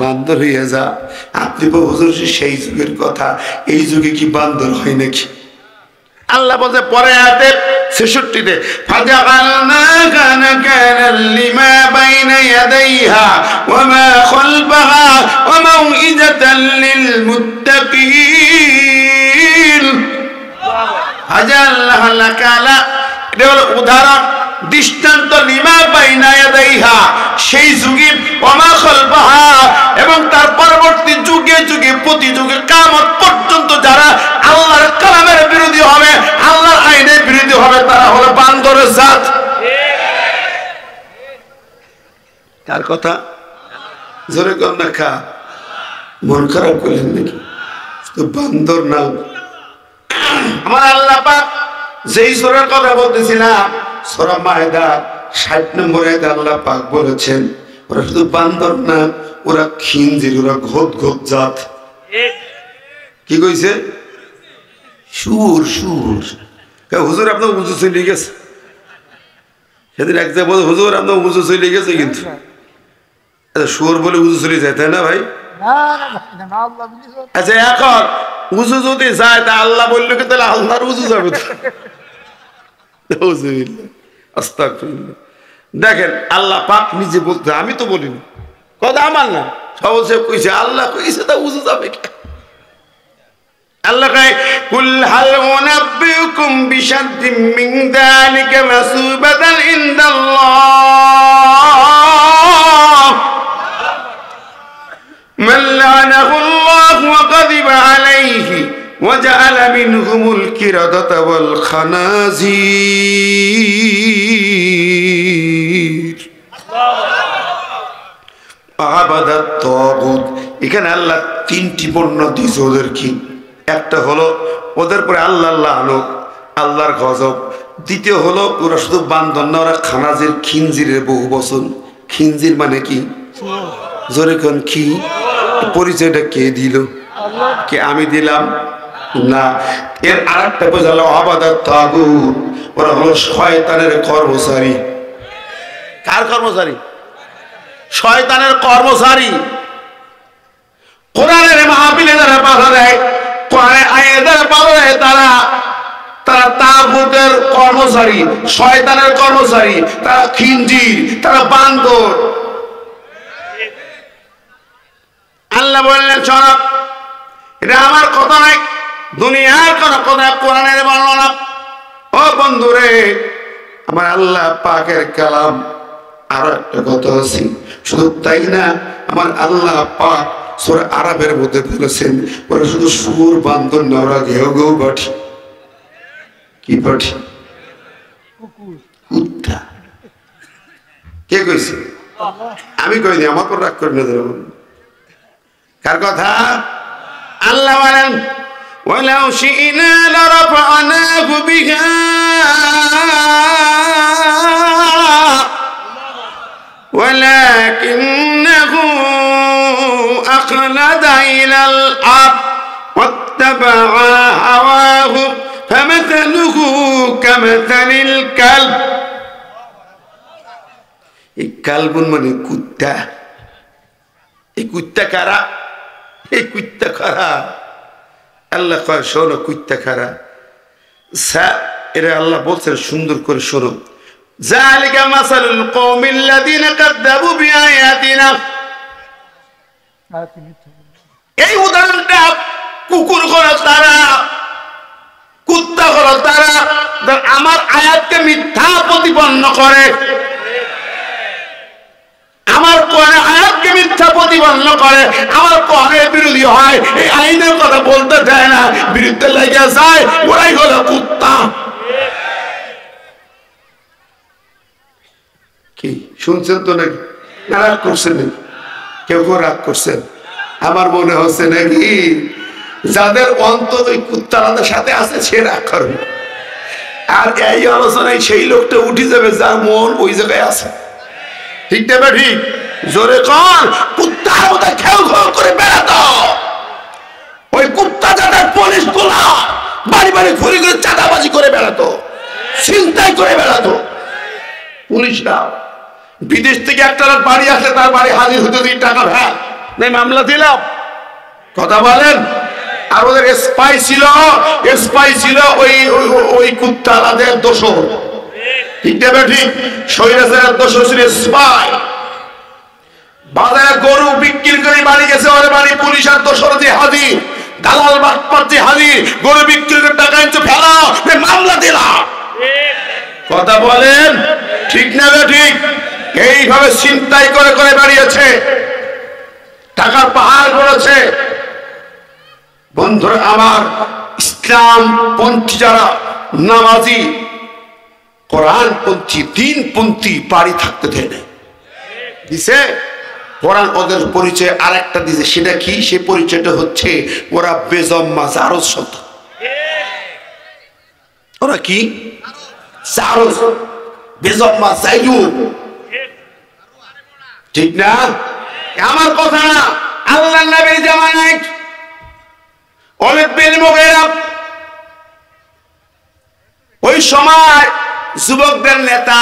বান্দর হয়ে যা। আপনি হুজুর সেই যুগের কথা, এই যুগে কি বান্দর হয় নাকি? আল্লাহ বলতে পরে আয়াতে ৬৬-তে ফাজআলনাকা নাকালাল লিমা বাইনা ইয়াদাইহা ওয়া মা খালফাহা ওয়া মাউইযাতাল লিল মুত্তাকিন। ফাজআলনাহা নাকালা, এটা হলো উদাহরণ, দৃষ্টান্ত, লিমা বাইনা ইয়াদাইহা, সেই যুগে, ওয়া মা খালফাহা, এবং তার পরবর্তী যুগে যুগে প্রতি যুগে কিয়ামত পর্যন্ত যারা আল্লাহর কালামের বিরোধী হবে, আল্লাহর আইনের বিরোধী হবে, তারা হলো বান্দরের জাত। কার কথা? জোরে কর না। খা মন খারাপ করলেন নাকি? শুধু বান্দর না, আমার আল্লাহ পাক যেই সূরার কথা বলতেছিলাম, সূরা মায়েদা ৬০ নম্বর আয়াতে আল্লাহ পাক বলেছেন ওরা শুধু বান্দর না, ওরা খিনজির, ওরা ঘোত ঘোত জাত। কি কইছে? সুর। সুর। হুজুর আপনার উজু চলে গেছে, সেদিন এক জায়গায় বলে হুজুর আপনার উজু চলে গেছে, কিন্তু সুর বলে উজু চলে যায়, তাই না ভাই? আচ্ছা, এখন উজু যদি যায় তা আল্লাহ বললো কি তাহলে আল্লাহর উজু যাবে তো? আস্তাগফিরুল্লাহ। দেখেন আল্লাহ পাক নিজে বলতে, আমি তো বলিনি, কথা আমার না, সবসে কইছে, আল্লাহ কইছে, তা উজু যাবে কি? আল্লাহ কয় কুল হাল উনাব্বিউকুম বিশাররিম মিন যালিকা মাসুবাতান ইনদাল্লাহ মান লা'নাহুল্লাহু ওয়া গাদিবা আলাইহি ওয়া জাআলা মিনহুমুল কিরাদাতা ওয়াল খানাজির আবাদাত তাগুত। এখানে আল্লাহ তিনটি বর্ণনা দিয়েছে ওদের কি। একটা হলো ওদের পরে আল্লাহ লানত, আল্লাহর গজব। দ্বিতীয় হলো ওরা শুধু বান্দর না, ওরা খানাজির, খিনজিরের বহু বচন। খিনজির মানে কি? জোরে কোন কি? পরিচয়টা কে দিল? কে আমি দিলাম না। এর আরেকটা বোঝালো আবাদাত তাগুত, ওরা হলো শয়তানের কর্মচারী। কার কর্মচারী? শয়তানের কর্মচারী। কোরআনের মাহফিলে যারা বাধা দেয়, কোরআনের আয়াতের বাধা দেয়, তারা তাগুতের কর্মচারী, শয়তানের কর্মচারী, তারা খিনজির, তারা বান্দর। আল্লাহ বললেন শোনো, এটা আমার কথা নয়, দুনিয়ার কোন কথা, কোরআনের বর্ণনা। ও বন্ধুরে, আমার আল্লাহ পাকের কালাম। আরো একটা কথা আছে, শুধু তাই না, আমার আল্লাহ পাক সূরা আরাফের মধ্যে বলেছেন ওরা শুধু সুর বান্দর না, ওরা ঘেউ ঘেউ পাঠি। কি পাঠি? কুত্তা। কে কইছে? আমি কইনি, আমার পর রাগ করে না। কার কথা? আল্লাহ বলেন ওয়ালাউ শি'না লারাফা'নাহু বিহা ولكنه أخلد إلى الأرض واتبع هواه فمثله كمثل الكلب। এই কালবুন মানে কুত্তা। এই কুত্তা কারা? এই কুত্তা কারা? আল্লাহ কয় শোনো, কুত্তা কারা। এরা আল্লাহ বলছেন সুন্দর করে শোনো। যালিকা মাসালুল কওমিল্লাযীনা কাযযাবু বিআয়াতিনা। এই উদাহরণটা কুকুর হলো তারা, কুত্তা হলো তারা, আমার আয়াতকে মিথ্যা প্রতিপন্ন করে, আমার কোরআনের আয়াতকে মিথ্যা প্রতিপন্ন করে, আমার কোরআনের বিরোধী হয়, এই আইনের কথা বলতে চায় না, বিরুদ্ধে লেগে যায়, ওরাই হলো কুত্তা। কি শুনছেন তো নাকি? না রাগ করছেন নাকি? কেউ কেউ রাগ করছেন? আমার মনে হচ্ছে নাকি যাদের অন্তর ওই কুত্তাদের সাথে আছে সে রাগ করবে, আর এই আলোচনায় সেই লোকটা উঠে যাবে যার মন ওই জায়গায় আছে। ঠিক দেবে? ঠিক জোরে কর। কুত্তার মতো খেউ খেউ করে বেড়াতো ওই কুত্তা, যাদের পুলিশ গুলা বাড়ি বাড়ি ঘুরে ঘুরে চাঁদাবাজি করে বেড়াতো, ছিনতাই করে বেড়াতো। পুলিশরা বিদেশ থেকে একটা বাড়ি আসলে তার বাড়ি হাজির হতে দিই, টাকা ভ্যান নেই, মামলা দিলাম। কথা বলেন। আর ওদের স্পাই ছিল ওই কুত্তালাদের দোষর, ঠিক না ঠিক? স্বৈরাচারের দোষর ছিল স্পাই। বাজারে গরু বিক্রি করে বাড়ি গেছে, ওর বাড়ি পুলিশ আর দোষর যে হাজির, দালাল বাটপার যে হাজির, গরু বিক্রি করে টাকা এনে ফেলা, মামলা দিলাম। কথা বলেন ঠিক না ঠিক? এইভাবে ছিনতাই করে করে বাড়িয়েছে, টাকার পাহাড় করেছে। বন্ধুরা আমার, ইসলাম পন্থী যারা নামাজি, কোরআন পন্থী, দিন পন্থী বাড়ি থাকতে দেয় দিছে। কোরআন ওদের পরিচয় আর একটা দিছে, সেটা কি? সে পরিচয়টা হচ্ছে ওরা বেজম্মা জারজ সন্তান। ওরা কি? জারজ, বেজম্মা জাইলু, ঠিক না? আমার কথা না, আল্লাহর নবীর জামানায় ওলিদ বিন মুগীরা ওই সময় যুবকদের নেতা,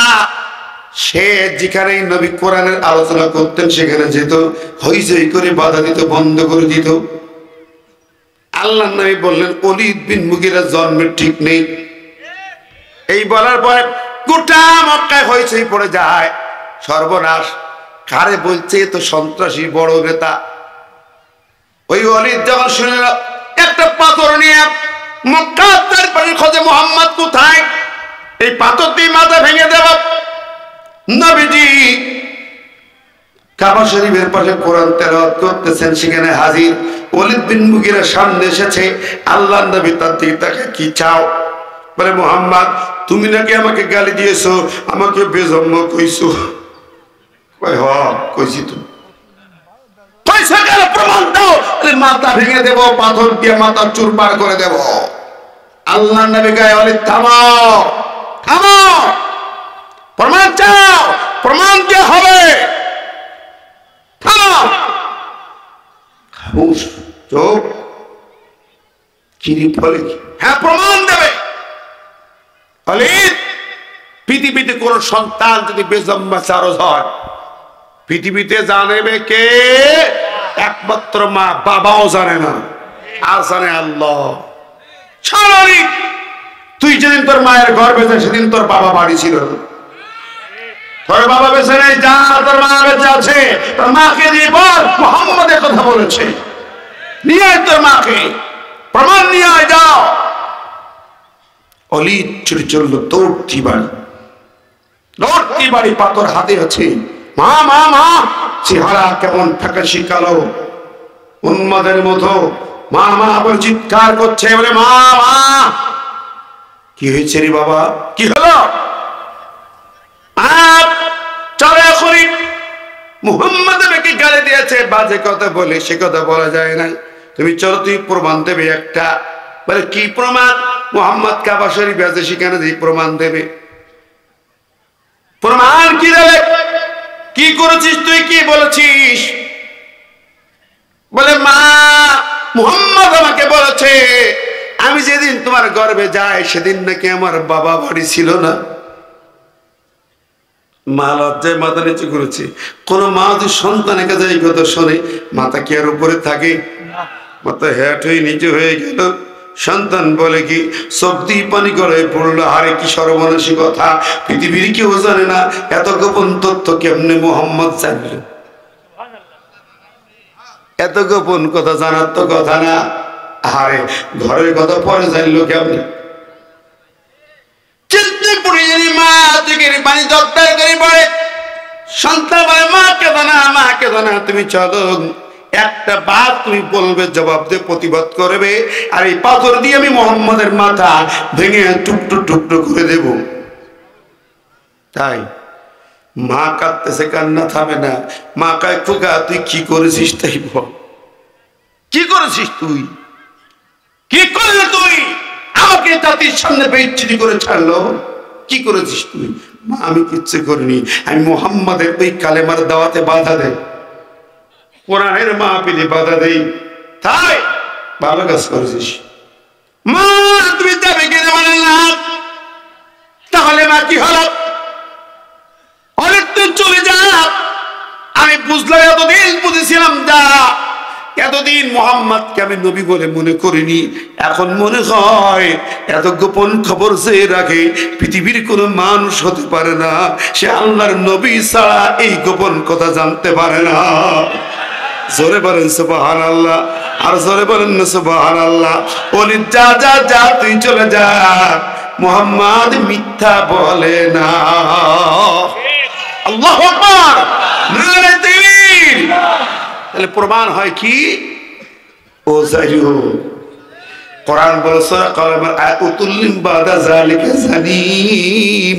সে যেখানে নবী কোরআনের আলোচনা করতেন সেখানে যেত, হইচই করে বাধা দিত, বন্ধ করে দিত। আল্লাহর নবী বললেন ওলিদ বিন মুগীরার জন্মের ঠিক নেই। এই বলার পরে গোটা মক্কায় হইচই পড়ে যায়, সর্বনাশ। কারে বলছে? তো সন্ত্রাসী বড় নেতা। ওই ওলিদ যখন শুনল, একটা পাথর নিয়ে মক্কার চারপাশে খোঁজে মুহাম্মদ কোথায়, এই পাথর দিয়ে মাথা ভেঙে দেব। নবীজি কাবা শরীফের পাশে কোরআন তেলাওয়াত করতেছেন, সেখানে হাজির ওলিদ বিন মুগীরার সামনে এসেছে। আল্লাহর নবী তার দিকে তাকে, কি চাও? বলে মুহাম্মদ, তুমি নাকি আমাকে গালি দিয়েছো, আমাকে বেজম্ম কইছো। কইছি তুমি প্রমাণ দাও, মাথা ভেঙে দেব, পাথর দিয়ে মাথা চুরমার করে দেব। আল্লাহ নবী গায়ে বলে থামাও, থামাও, প্রমাণ চাও, প্রমাণ দিয়ে হবে, থামাও। চোখ চিনি ফলে, হ্যাঁ প্রমাণ দেবে। পৃথিবীতে কোন সন্তান যদি বেজম্মা জারজ হয়, পৃথিবীতে জানেবে কে? একমাত্র মা, বাবাও জানে না, আর জানে আল্লাহ। স্বাভাবিক, তুই যেদিন তোর মায়ের গর্ভে যায় সেদিন তোর বাবা বাড়ি ছিল না। তোর বাবা বেঁচে নেই, যা তোর মা বেঁচে আছে, তোর মাকে দিয়ে বল মুহাম্মদের কথা বলেছে, নিয়ে আয় তোর মাকে, প্রমাণ নিয়ে আয়, যাও। অলিদ ছুটে চলল দৌড়তি বাড়ি, দৌড়তি বাড়ি, পাথর হাতে আছে। মা মা মা, চেহারা কেমন ফ্যাকাশি কালো, উন্মাদের মতো। মা মা আবার চিৎকার করছে, বলে মা মা। কি হয়েছে রে বাবা? কি হলো? চলে এখনই মুহাম্মদ আমাকে গালি দিয়েছে, বাজে কথা বলে, সে কথা বলা যায় না। তুমি চলো, তুই প্রমাণ দেবে একটা। বলে কি প্রমাণ? মুহাম্মদ কাবা শরীফে আছে, সেখানে যে প্রমাণ দেবে। প্রমাণ কি দেবে? কি করেছিস তুই, কি বলেছিস? বলে মা, মুহাম্মদ আমাকে বলেছে আমি যেদিন তোমার গর্ভে যাই সেদিন নাকি আমার বাবা বাড়ি ছিল না। মা লজ্জায় মাথা নিচু করেছে। কোন মা যদি সন্তানের কাছে এই কথা শোনে, মাথা কি আর উপরে থাকে? মাথা হ্যাট হয়ে নিচু হয়ে গেল। সন্তান বলে কি, চোখ দিয়ে পানি গড়ায় পড়লো, হারে কি সর্বনাশী কথা, পৃথিবীর কেউ জানে না, এত গোপন তথ্য কেমনে মুহাম্মদ জানল? এত গোপন কথা জানার তো কথা না। আরে ঘরের কথা পরে জানলো কেমনে? চিন্তা পড়ে জানি মা থেকে পানি দরকার করে পড়ে। সন্তান বলে মা কেঁদো না, মা কেঁদো না, তুমি চলো, একটা বাত তুমি বলবে, জবাব দিয়ে প্রতিবাদ করবে, আর এই পাথর দিয়ে আমি মুহাম্মদের মাথা ভেঙে টুকরো টুকরো করে দেব। তাই মা কাঁদতেছে, কান্না থামে না। মা কয় খোকা তুই কি করেছিস তাই বল, কি করেছিস তুই, কি করলে তুই? আমাকে জাতির সামনে বেইজ্জতি করে ছাড়লো, কি করেছিস তুই? মা আমি কিচ্ছু করিনি, আমি মুহাম্মদের ওই কালেমার দাওয়াতে বাধা দেই, কোরআনের মাহফিলে বাধা দেই, তাই ভালো কাজ করেছিস। মা তুমি যাবে কেন? মানে না। তাহলে মা কি হলো? অনেক তুই চলে যা, আমি বুঝলাম, এতদিন বুঝেছিলাম যা, এতদিন মুহাম্মদকে আমি নবী বলে মনে করিনি, এখন মনে হয় এত গোপন খবর যে রাখে পৃথিবীর কোনো মানুষ হতে পারে না, সে আল্লাহর নবী ছাড়া এই গোপন কথা জানতে পারে না। জোরে বলেন সুবহানাল্লাহ, আর জোরে বলেন না সুবহানাল্লাহ। বলি যা যা যা, তুই চলে যা, মুহাম্মদ মিথ্যা বলে না। আল্লাহু আকবার, নারে তাকবীর। তাহলে প্রমাণ হয় কি? ও যাইও কোরআন বলছে কালামার আয়াতুল্লিম বাদা যালিকা জানিম,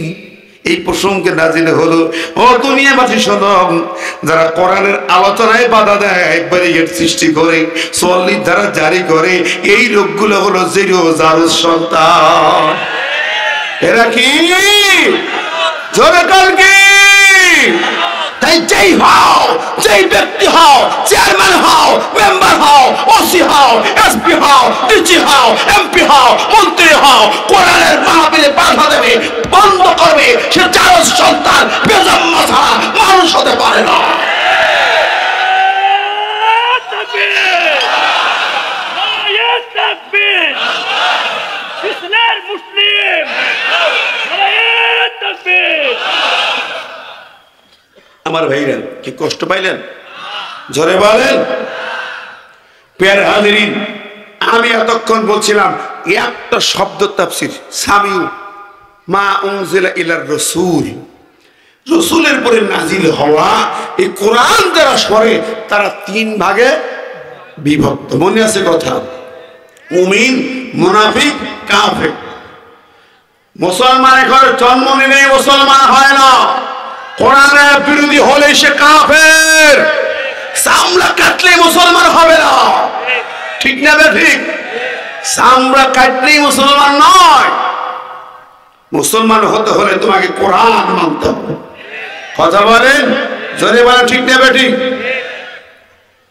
এই প্রসঙ্গে নাজিল হলো। ও দুনিয়াবাসী শোনো, যারা কোরআনের আলোচনায় বাধা দেয়, ব্যারিকেড সৃষ্টি করে, ৪০ ধারা জারি করে, এই লোকগুলো হলো জিরো জারুস সন্তান। এরা কি? জোরে কর কি? তাই যেই হও, যেই ব্যক্তি হও, চেয়ারম্যান হও, মেম্বার হও, ওসি হও, এসপি হও, ডিজি হও, এমপি হও, মন্ত্রী হও, কোরআনের মাহফিলে বাধা দেবে, বন্ধ করবে, সে জারজ সন্তান, বেজন্মা ছাড়া মানুষ হতে পারে না। আমার ভাইরা কি কষ্ট পাইলেন? জোরে বলেন। প্রিয় হাজিরিন, আমি এতক্ষণ বলছিলাম একটা শব্দ তাফসীর, সামিউ মা উনজিলা ইলার রাসূল, রাসূলের পরে নাজিল হওয়া এই কোরআন যারা পড়ে তারা ৩ ভাগে বিভক্ত। মনে আছে কথা? মুমিন, মুনাফিক, কাফের। মুসলমানের ঘরে জন্ম নিলে মুসলমান হয় না, কোরআনের বিরোধী হলে সে কাফের। চামড়া কাটলে মুসলমান হবে না, ঠিক না ঠিক? চামড়া কাটলেই মুসলমান নয়। মুসলমান হতে হলে তোমাকে কোরআন মানতে হবে। কথা বলেন, জোরে বলেন, ঠিক না ঠিক?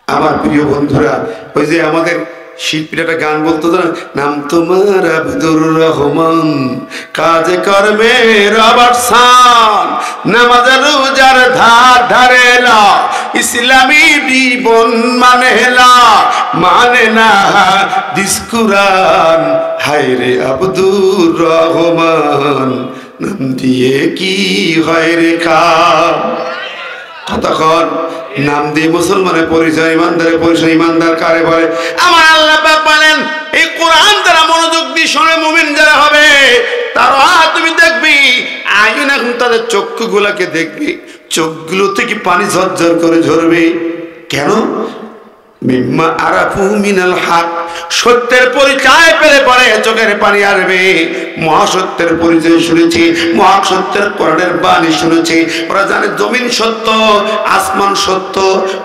আমার প্রিয় বন্ধুরা, ওই যে আমাদের শিল্পীরা একটা গান বলতো না, নাম তোমার আব্দুর রহমান, কাজে কর্মে রবার সান, নামাজ রোজার ধার ধারেলা, ইসলামী জীবন মানেলা, মানে না দিস কুরআন, হায় রে আব্দুর রহমান, নাম দিয়ে কি হয় রে কাম। কতক্ষণ নাম দিয়ে মুসলমানের পরিচয়, ইমানদারের পরিচয়। ইমানদার কারে বলে? আমার আল্লাহ পাক বলেন, এই কোরআন যারা মনোযোগ দিয়ে শোনে, মুমিন যারা হবে, তারা তুমি দেখবি আইন, এখন তাদের চক্ষুগুলাকে দেখবি, চোখগুলো থেকে পানি ঝরঝর করে ঝরবে। কেন? মিম্মা আরাফু মিনাল হক, সত্যের পরিচয় পেলে পরে চোখের পানি আসবে। মহাসত্যের পরিচয় শুনেছি, মহাসত্যের কোরআনের বাণী শুনেছি। ওরা জানে জমিন সত্য, আসমান সত্য,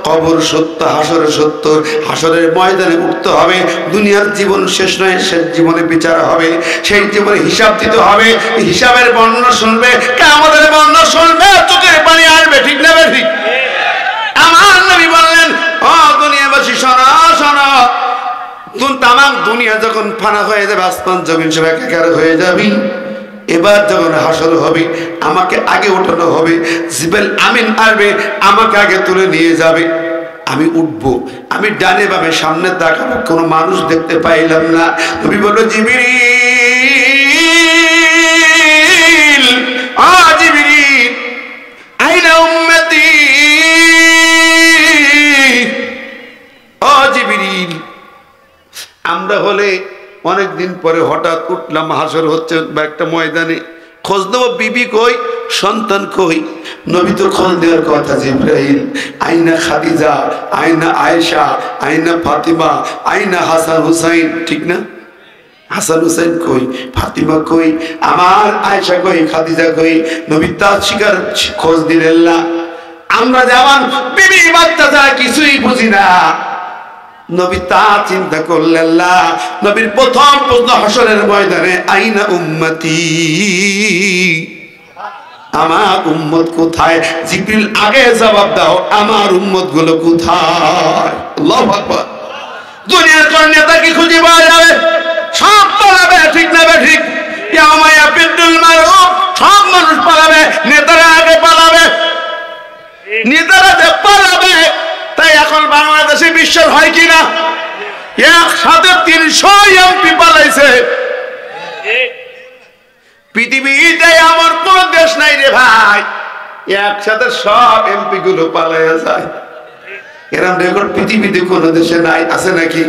কবর সত্য, হাসরের সত্য। হাসরের ময়দানে উঠতে হবে, দুনিয়ার জীবন শেষ নয়, শেষ জীবনে বিচার হবে, সেই জীবনে হিসাব দিতে হবে। হিসাবের বর্ণনা শুনবে, কিয়ামতের বর্ণনা শুনবে, চোখের পানি আসবে, ঠিক না ঠিক? আমার নবী বললেন, ও দুনিয়াবাসী শোনো শোনো, তামাম দুনিয়া যখন ফানা হয়ে যাবে, আসমান জমিন সব একাকার হয়ে যাবি, এবার যখন হাসর হবে, আমাকে আগে ওঠানো হবে, জিবরাইল আমিন আসবে, আমাকে আগে তুলে নিয়ে যাবে। আমি উঠবো, আমি ডানে বামে সামনে তাকাবো, কোনো মানুষ দেখতে পাইলাম না। তুমি বলো জিবরিল, আ জিবরিল, আইনা উম্মতি, ও জিবরিল। আমরা হলে অনেকদিন পরে হঠাৎ উঠলাম, হাসর হচ্ছে বা একটা ময়দানে, খোঁজ দেবো বিবি কই, সন্তান কই। নবী তো খোঁজ দেওয়ার কথা, জিবরাইল আইনা খাদিজা, আইনা আয়েশা, আইনা ফাতিমা, আইনা হাসান হুসাইন, ঠিক না? হাসান হুসাইন কই, ফাতিমা কই, আমার আয়েশা কই, খাদিজা কই। নবী তার শিকার খোঁজ দিলেন না। আমরা যেমন বিবি বাচ্চা ছাড়া কিছুই বুঝি না, নবী তা চিন্তা করলেন না। নবীর প্রথম প্রশ্ন হাসরের ময়দানে, আইনা উম্মতি, আমার উম্মত কোথায়? জিবরিল আগে জবাব দাও, আমার উম্মত গুলো কোথায়? আল্লাহু আকবার। দুনিয়ার কোন নেতা কি খুঁজে পাওয়া যাবে? সব পালাবে, ঠিক না ঠিক? ইয়াউমা ইয়াফিরুল মারউ, সব মানুষ পালাবে, নেতারা আগে পালাবে। নেতারা যে পালাবে, তাই এখন বাংলাদেশে বিশ্বাস হয় কিনা একসাথে 300 এমপি পালাইছে পৃথিবীতে এমন কোন দেশ নাই রে ভাই একসাথে সব এমপি গুলো পালাইয়া যায় এরকম রেকর্ড পৃথিবীতে কোন দেশে নাই আছে নাকি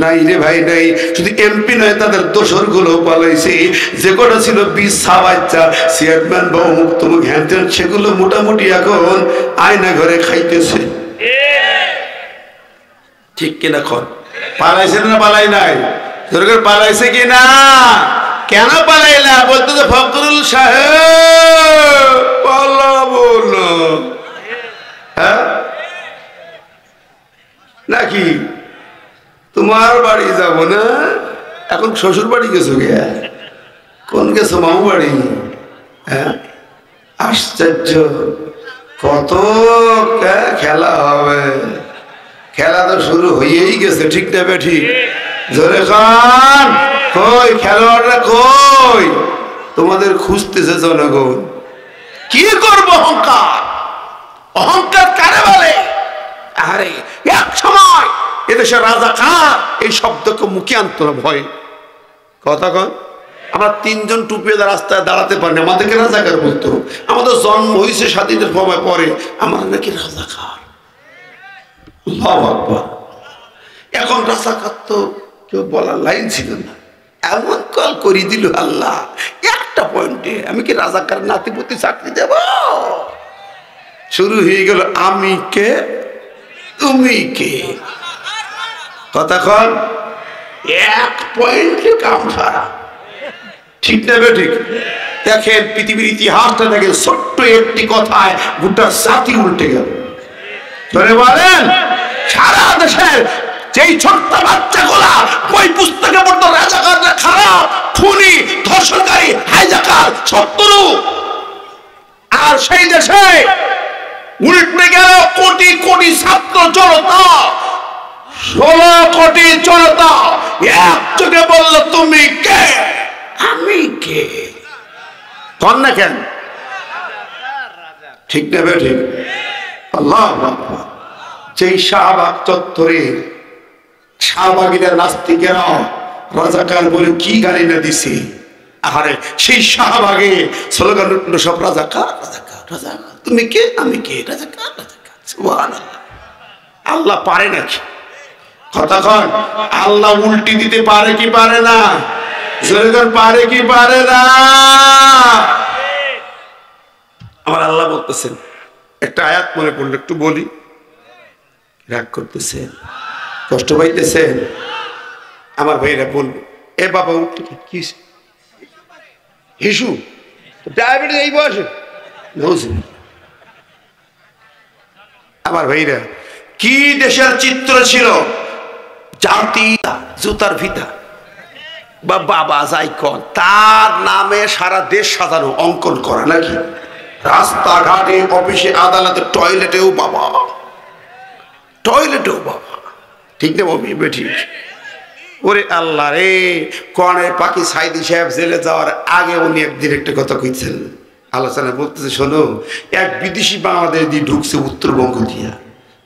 নাই রে ভাই নাই শুধু এমপি নয় তাদের দোসর গুলো পালাইছে যে কটা ছিল 20 বাচ্চা চেয়ারম্যান বা অমুক তমুক হ্যান সেগুলো মোটামুটি এখন আয়না ঘরে খাইতেছে ঠিক কিনা কর পালাইছে না পালাই নাই দরকার পালাইছে কিনা কেন পালাইলা বলতো যে ফখরুল সাহেব পালাবো না হ্যাঁ নাকি তোমার বাড়ি যাব না এখন শ্বশুর বাড়ি গেছো গিয়া কোন গেছো মামু বাড়ি হ্যাঁ আশ্চর্য কত খেলা হবে খেলা তো শুরু হয়েই গেছে ঠিক না ঠিক জোরে খান কই খেলোয়াড়রা কই তোমাদের খুঁজতেছে জনগণ কি করবো অহংকার অহংকার কারে বলে আরে এক সময় এদেশের রাজাকার এই শব্দকে মুখে আনতো না ভয় কথা কন আমরা 3 জন টুপিয়ে রাস্তায় দাঁড়াতে পারি না আমাদেরকে রাজাকার বলতো আমাদের জন্ম হয়েছে স্বাধীনের সময় পরে আমরা নাকি রাজাকার এখন রাজাকার তো কেউ বলার লাইন ছিল না এমন কল করে দিল আল্লাহ একটা পয়েন্টে আমি কি রাজাকার নাতিপুতি চাকরি দেব শুরু হয়ে গেল আমি কে তুমি কে কথা কন এক পয়েন্টে কাম সারা ঠিক না ঠিক দেখেন পৃথিবীর ইতিহাসটা দেখেন ছোট্ট একটি কথায় গোটা জাতি উল্টে গেল ধরে বলেন সারা দেশের যেই ছোট্ট বাচ্চাগুলা বই পুস্তকে পড়তো রাজাকাররা খারাপ খুনি ধর্ষণকারী হাইজাকার শত্রু আর সেই দেশে উল্টে গেল কোটি কোটি ছাত্র জনতা 16 কোটি জনতা একযোগে বলল তুমি কে আমি কে কন না কেন ঠিক না ঠিক আল্লাহ যেই শাহবাগ চত্বরে শাহবাগীরা নাস্তিকেরা রাজাকার বলে কি গালি না দিছে আরে সেই শাহবাগে স্লোগান উঠলো সব রাজাকার রাজাকার রাজাকার তুমি কে আমি কে রাজাকার রাজাকার সুবহানাল্লাহ আল্লাহ পারে নাকি কথা কন আল্লাহ উল্টি দিতে পারে কি পারে না জোরে পারে কি পারে না আমার আল্লাহ বলতেছেন একটা আয়াত মনে পড়লো একটু বলি রাগ করতেছেন কষ্ট পাইতেছেন আমার ভাইরা বলবো এ বাবা উঠতে কি হিসু ডায়াবেটিস এই বয়সে আমার ভাইরা কি দেশের চিত্র ছিল জাতি জুতার ভিতা বা বাবা যাই কন তার নামে সারা দেশ সাজানো অঙ্কন করা নাকি রাস্তাঘাটে অফিসে আদালতে টয়লেটেও বাবা ঠিক না বমি বেঠিক ওরে আল্লাহ রে কনে পাখি সাইদি সাহেব জেলে যাওয়ার আগে উনি একদিন একটা কথা কইছেন আলোচনা বলতেছে শোনো এক বিদেশি বাংলাদেশ দিয়ে ঢুকছে উত্তরবঙ্গ দিয়া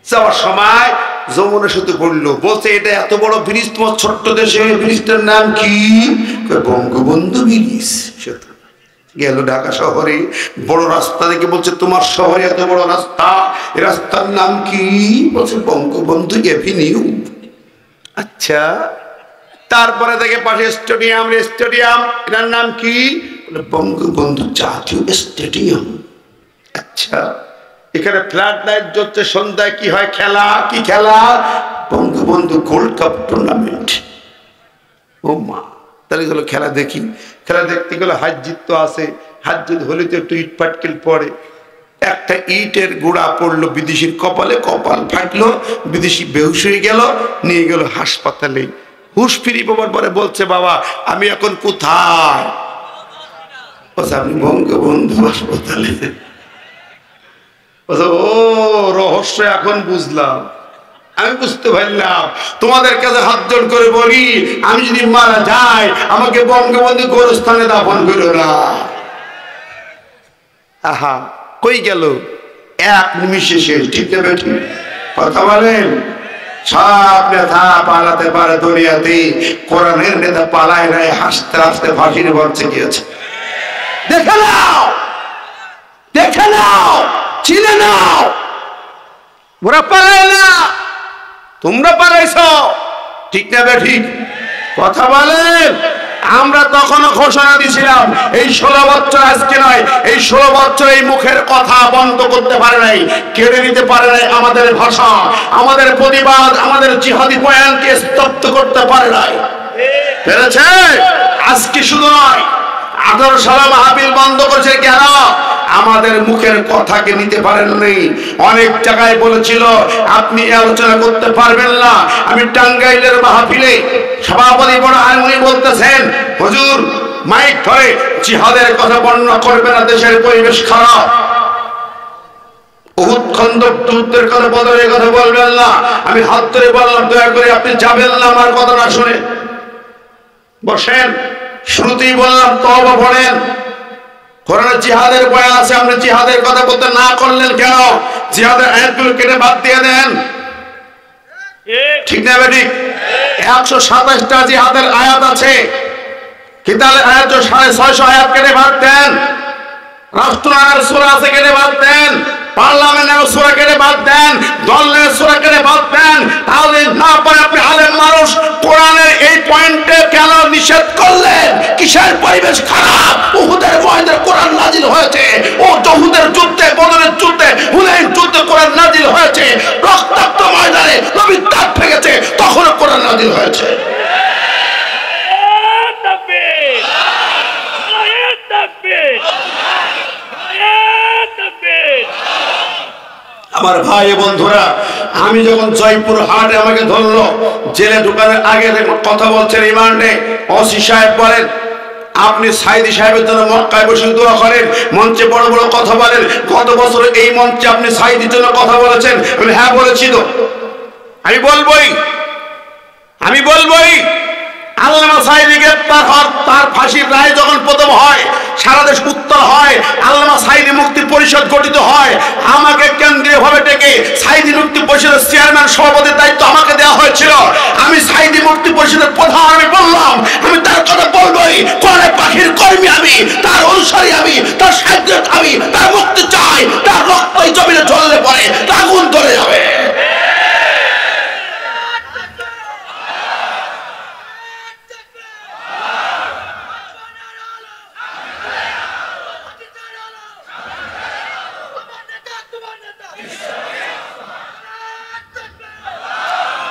যাওয়ার সময় যমুনা সেতু পড়লো বলছে এটা এত বড় ব্রিজ তোমার ছোট্ট দেশে ব্রিজটার নাম কি বঙ্গবন্ধু ব্রিজ সেতু গেল ঢাকা শহরে বড় রাস্তা দেখে বলছে তোমার শহরে এত বড় রাস্তা এই রাস্তার নাম কি বলছে বঙ্গবন্ধু এভিনিউ আচ্ছা তারপরে থেকে পাশে স্টেডিয়াম এটার নাম কি বঙ্গবন্ধু জাতীয় স্টেডিয়াম আচ্ছা এখানে ফ্ল্যাট লাইট জ্বলছে সন্ধ্যায় কি হয় খেলা কি খেলা বঙ্গবন্ধু গোল্ড কাপ টুর্নামেন্ট ও মা তাহলে গেলো খেলা দেখি খেলা দেখতে গেলে হাত জিত তো আছে হাত জিত হলে তো একটু ইট পাটকেল পড়ে একটা ইটের গুঁড়া পড়লো বিদেশির কপালে কপাল ফাটলো বিদেশি বেহুশ হয়ে গেল নিয়ে গেল হাসপাতালে হুশ ফিরি পাবার পরে বলছে বাবা আমি এখন কোথায় আমি বঙ্গবন্ধু হাসপাতালে ও রহস্য এখন বুঝলাম আমি বুঝতে পারলাম তোমাদের কাছে হাত জোড় করে বলি আমি যদি মারা যাই আমাকে বঙ্গবন্ধু গোরস্থানে দাফন করো না আহা কই গেল এক নিমিষে শেষ ঠিক না বেটি কথা বলেন। সব নেতা পালাতে পারে দুনিয়াতে, কোরআনের নেতা পালায় নাই, হাসতে হাসতে ফাঁসির মঞ্চে গিয়েছে। দেখে নাও, দেখে নাও, চিনে নাও। ওরা পালায় না, তোমরা পালাইছ। ঠিক না বে ঠিক? কথা বলেন। আমরা তখনও ঘোষণা দিয়েছিলাম, এই 16 বছর আজকে নয়, এই 16 বছর এই মুখের কথা বন্ধ করতে পারে নাই, কেড়ে নিতে পারে নাই আমাদের ভাষা, আমাদের প্রতিবাদ, আমাদের জিহাদি বয়ানকে স্তব্ধ করতে পারে নাই। পেরেছে? আজকে শুধু নয়, 18 সালে মাহফিল বন্ধ করেছে কেন? আমাদের মুখের কথাকে নিতে পারেননি। অনেক জায়গায় বলেছিল আপনি আলোচনা করতে পারবেন না। আমি টাঙ্গাইলের মাহফিলে সভাপতি বড় আলমনি বলতেছেন, হুজুর মাইক ধরে জিহাদের কথা বর্ণনা করবে না, দেশের পরিবেশ খারাপ। উহুদ খন্দক যুদ্ধের কথা, বদরের কথা বলবেন না। আমি হাত ধরে বললাম, দয়া করে আপনি যাবেন না আমার কথা না শুনে, বসেন। শুরুতেই বললাম তওবা পড়েন, কোরআনে জিহাদের বয়ান আছে, আপনি জিহাদের কথা বলতে না করলেন কেন? জিহাদের আয়াতগুলো কেটে বাদ দিয়ে দেন। ঠিক না বেঠিক? 127টা জিহাদের আয়াত আছে, কিতাবের আয়াত 650 আয়াত কেটে বাদ দেন। রাষ্ট্রনায়কের সূরা আছে, কেটে বাদ দেন। পার্লামেন্টের সূরা কেটে বাদ দেন, দলের সূরা কেটে বাদ দেন। তাহলে না পারে আপনি আলেম মানুষ, কোরআনের এই পয়েন্টে কেন নিষেধ করলেন? কিসের পরিবেশ খারাপ? উহুদের ময়দানে কোরআন নাজিল হয়েছে, ও উহুদের যুদ্ধে, বদরের যুদ্ধে, হুনাইন যুদ্ধে কোরআন নাজিল হয়েছে। রক্তাক্ত ময়দানে নবীর দাঁত ভেঙেছে, তখনও কোরআন নাজিল হয়েছে। আমার ভাই বন্ধুরা, আমি যখন জয়পুর হাটে আমাকে ধরলো, জেলে ঢুকানোর আগে কথা বলছেন রিমান্ডে, ওসি সাহেব বলেন আপনি সাইদি সাহেবের জন্য মক্কায় বসে দোয়া করেন, মঞ্চে বড় বড় কথা বলেন, গত বছর এই মঞ্চে আপনি সাইদির জন্য কথা বলেছেন। আমি হ্যাঁ বলেছি তো, আমি বলবোই। আল্লামা সাইদি গ্রেপ্তার হওয়ার, তার ফাঁসির রায় যখন প্রথম হয়, সারা দেশ উত্তর হয়, আল্লামা সাইদি মুক্তি পরিষদ গঠিত হয়। আমাকে কেন্দ্রীয় ভাবে ডেকে সাইদি মুক্তি পরিষদের চেয়ারম্যান সভাপতির দায়িত্ব আমাকে দেওয়া হয়েছিল। আমি সাইদি মুক্তি পরিষদের প্রধান, আমি বললাম আমি তার কথা বলবোই। কোরআনের পাখির কর্মী আমি, তার অনুসারী আমি, তার সাহায্য আমি, তার মুক্তি চাই। তার রক্ত এই জমিনে জ্বললে পরে আগুন ধরে যাবে।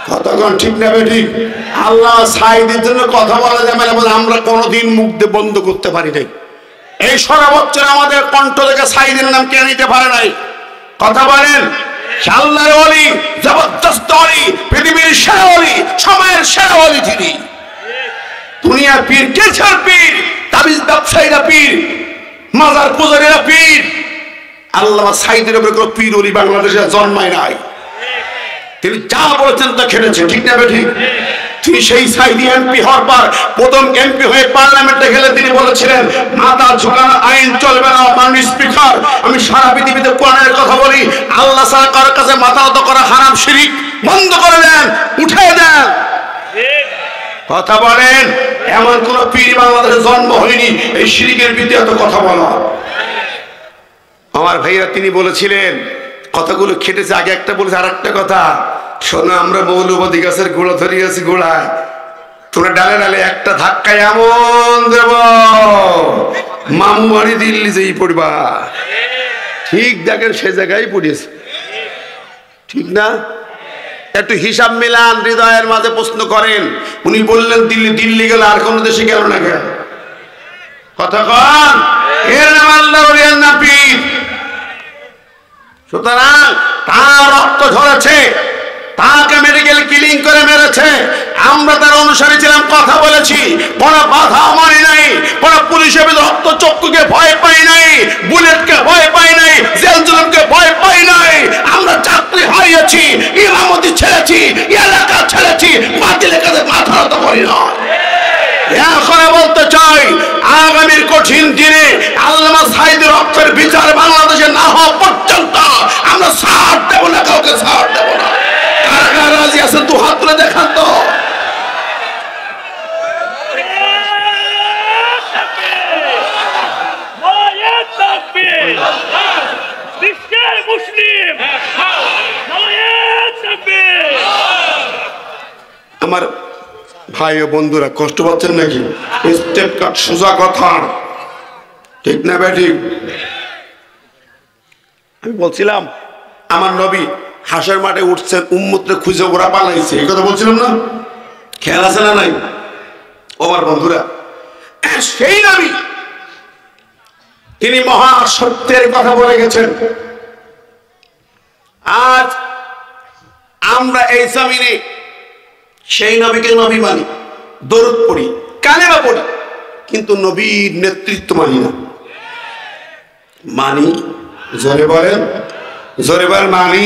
কতক্ষণ ঠিক না বেঠিক? আল্লাহ সাইদের জন্য কথা বলা যাবে না বলে আমরা কোনোদিন মুখ দিয়ে বন্ধ করতে পারি নাই। এই 16 বছর আমাদের কণ্ঠ থেকে সাইদের নাম কে নিতে পারে নাই? কথা বলেন। আল্লাহর ওলি, জবরদস্ত ওলি, পৃথিবীর সেরা ওলি, সময়ের সেরা ওলি তিনি। দুনিয়ার পীর কে ছাড় পীর? তাবিজ ব্যবসায়ীরা পীর, মাজার পূজারীরা পীর। আল্লামা সাইদের উপরে কোনো পীর ওলি বাংলাদেশে জন্মায় নাই। তিনি যা বলেছেন তা খেলেছেন। ঠিক না বেঠিক? তিনি সেই সাইদি এমপি হওয়ার পর প্রথম এমপি হয়ে পার্লামেন্টে গেলে তিনি বলেছিলেন মাথা ঝুঁকানো আইন চলবে না। মাননীয় স্পিকার, আমি সারা পৃথিবীতে কোরআনের কথা বলি, আল্লাহ ছাড়া কারোর কাছে মাথা নত করা হারাম, শিরিক বন্ধ করে দেন, উঠে দেন। কথা বলেন। এমন কোন পীর বাংলাদেশে জন্ম হয়নি এই শিরিকের বিরুদ্ধে এত কথা বলা। আমার ভাইরা তিনি বলেছিলেন, কথাগুলো খেটেছে। আগে একটা বলেছে, আর একটা কথা শোনো, আমরা মৌলবাদী গাছের গোড়া ধরিয়েছি, গোড়ায় তোমরা ডালে ডালে একটা ধাক্কায় এমন দেব মামু বাড়ি দিল্লি যেই পড়বা। ঠিক দেখেন সে জায়গায় পড়িয়েছে। ঠিক না? একটু হিসাব মিলান, হৃদয়ের মাঝে প্রশ্ন করেন। উনি বললেন দিল্লি, দিল্লি গেল আর কোন দেশে গেল না কেন? কথা কন। এর নাম আল্লাহ ওলিয়ার না পীর। সুতরাং তার রক্ত ঝরেছে, তাকে মেডিকেল কিলিং করে মেরেছে। আমরা তার অনুসারী ছিলাম, কথা বলেছি, কোনো বাধা মানি নাই, কোনো পুলিশের রক্ত চক্ষুকে ভয় পাই নাই, বুলেটকে ভয় পাই নাই, জেল জুলুমকে ভয় পাই নাই। আমরা চাকরি হারিয়েছি, ইমামতি ছেড়েছি, এলাকা ছেড়েছি, বাতিলের কাছে মাথা নত করি না। এখন বলতে চাই আগামীর কঠিন দিনে আল্লামা সাঈদীর হকের বিচার বাংলাদেশে না হওয়া পর্যন্ত আমরা ছাড় দেব না, কাউকে ছাড় দেব না। কারা কারা রাজি আছেন তো হাত তুলে দেখান তো। আমার ভাই ও বন্ধুরা কষ্ট পাচ্ছেন নাকি? স্টেপ কাট, সোজা কথা, ঠিক না বেটি? আমি বলছিলাম আমার নবী হাসের মাঠে উঠছেন, উম্মতরে খুঁজে ওরা পালাইছে, এই কথা বলছিলাম না? খেয়াল আছে না নাই? ও আমার বন্ধুরা, সেই নবী তিনি মহা সত্যের কথা বলে গেছেন। আজ আমরা এই জমিনে সেই নবীকে নবী মানি, দরুদ পড়ি, কালেমা পড়ি, কিন্তু নবীর নেতৃত্ব মানি না। মানি? জোরে বলেন, জোরে বলেন মানি।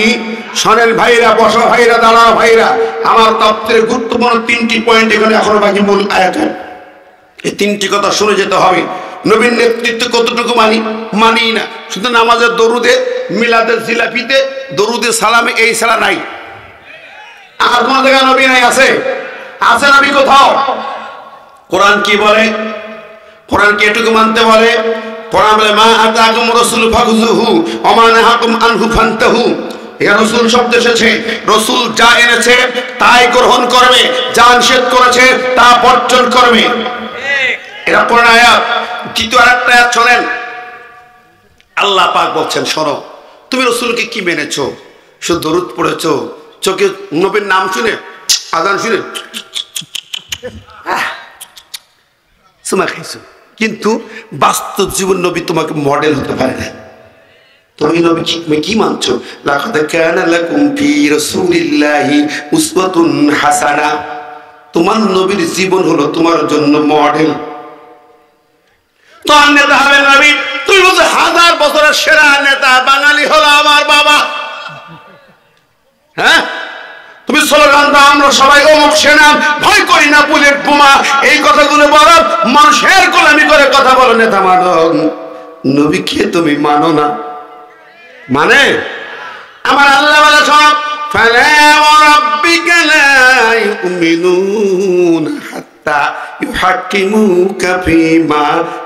শোনেন ভাইরা, বসা ভাইরা, দাঁড়া ভাইরা, আমার তত্ত্বের গুরুত্বপূর্ণ 3টি পয়েন্ট এখানে এখনো বাকি মূল আয়াতে। এই 3টি কথা শুনে যেতে হবে। নবীর নেতৃত্ব কতটুকু মানি? মানি না। শুধু নামাজের দরুদে, মিলাদের জিলাপিতে, দরুদে সালামে, এই ছাড়া নাই। আর কোন জায়গায় নবী নাই? আছে? আছে নবী কোথাও? কোরআন কি বলে? কোরআন কি এটুকু মানতে বলে? কোরআন বলে মা আতাকুম রাসূল ফাখুযুহু ওয়া মা নাহাকুম আনহু ফান্তাহু। এই রাসূল শব্দ এসেছে, রাসূল যা এনেছে তাই গ্রহণ করবে, যা নিষেধ করেছে তা বর্জন করবে। এটা কোরআন আয়াত। দ্বিতীয় আরেকটা আয়াত শোনেন, আল্লাহ পাক বলছেন শোনো, তুমি রাসূলকে কি মেনেছো? শুধু দরুদ পড়েছো, চোখে নবীর নাম শুনে, আজান শুনে সুমা খাইছো, কিন্তু বাস্তব জীবন নবী তোমাকে মডেল হতে পারে না। তুমি নবী তুমি কি মানছো? লাকাদ কানা লাকুম ফি রাসূলিল্লাহি উসওয়াতুন হাসানা। তোমার নবীর জীবন হলো তোমার জন্য মডেল। তো নেতা হবে নবী, তুই বলছো 1000 বছরের সেরা নেতা, বাঙালি হলো আমার বাবা। হ্যাঁ, তুমি স্লোগান দাও আমরা সবাই অমুক সেনা, ভয় করি না বুলেট বোমা, এই কথাগুলো বলো, মানুষের গোলামি করে কথা বলো, নেতা মানো। নবীকে তুমি মানো না। মানে আমার আল্লাহ বলে সব, ফালা ওয়া রাব্বিকা লা ইউমিনুনা হাত্তা ইউহাক্কিমুকা ফীমা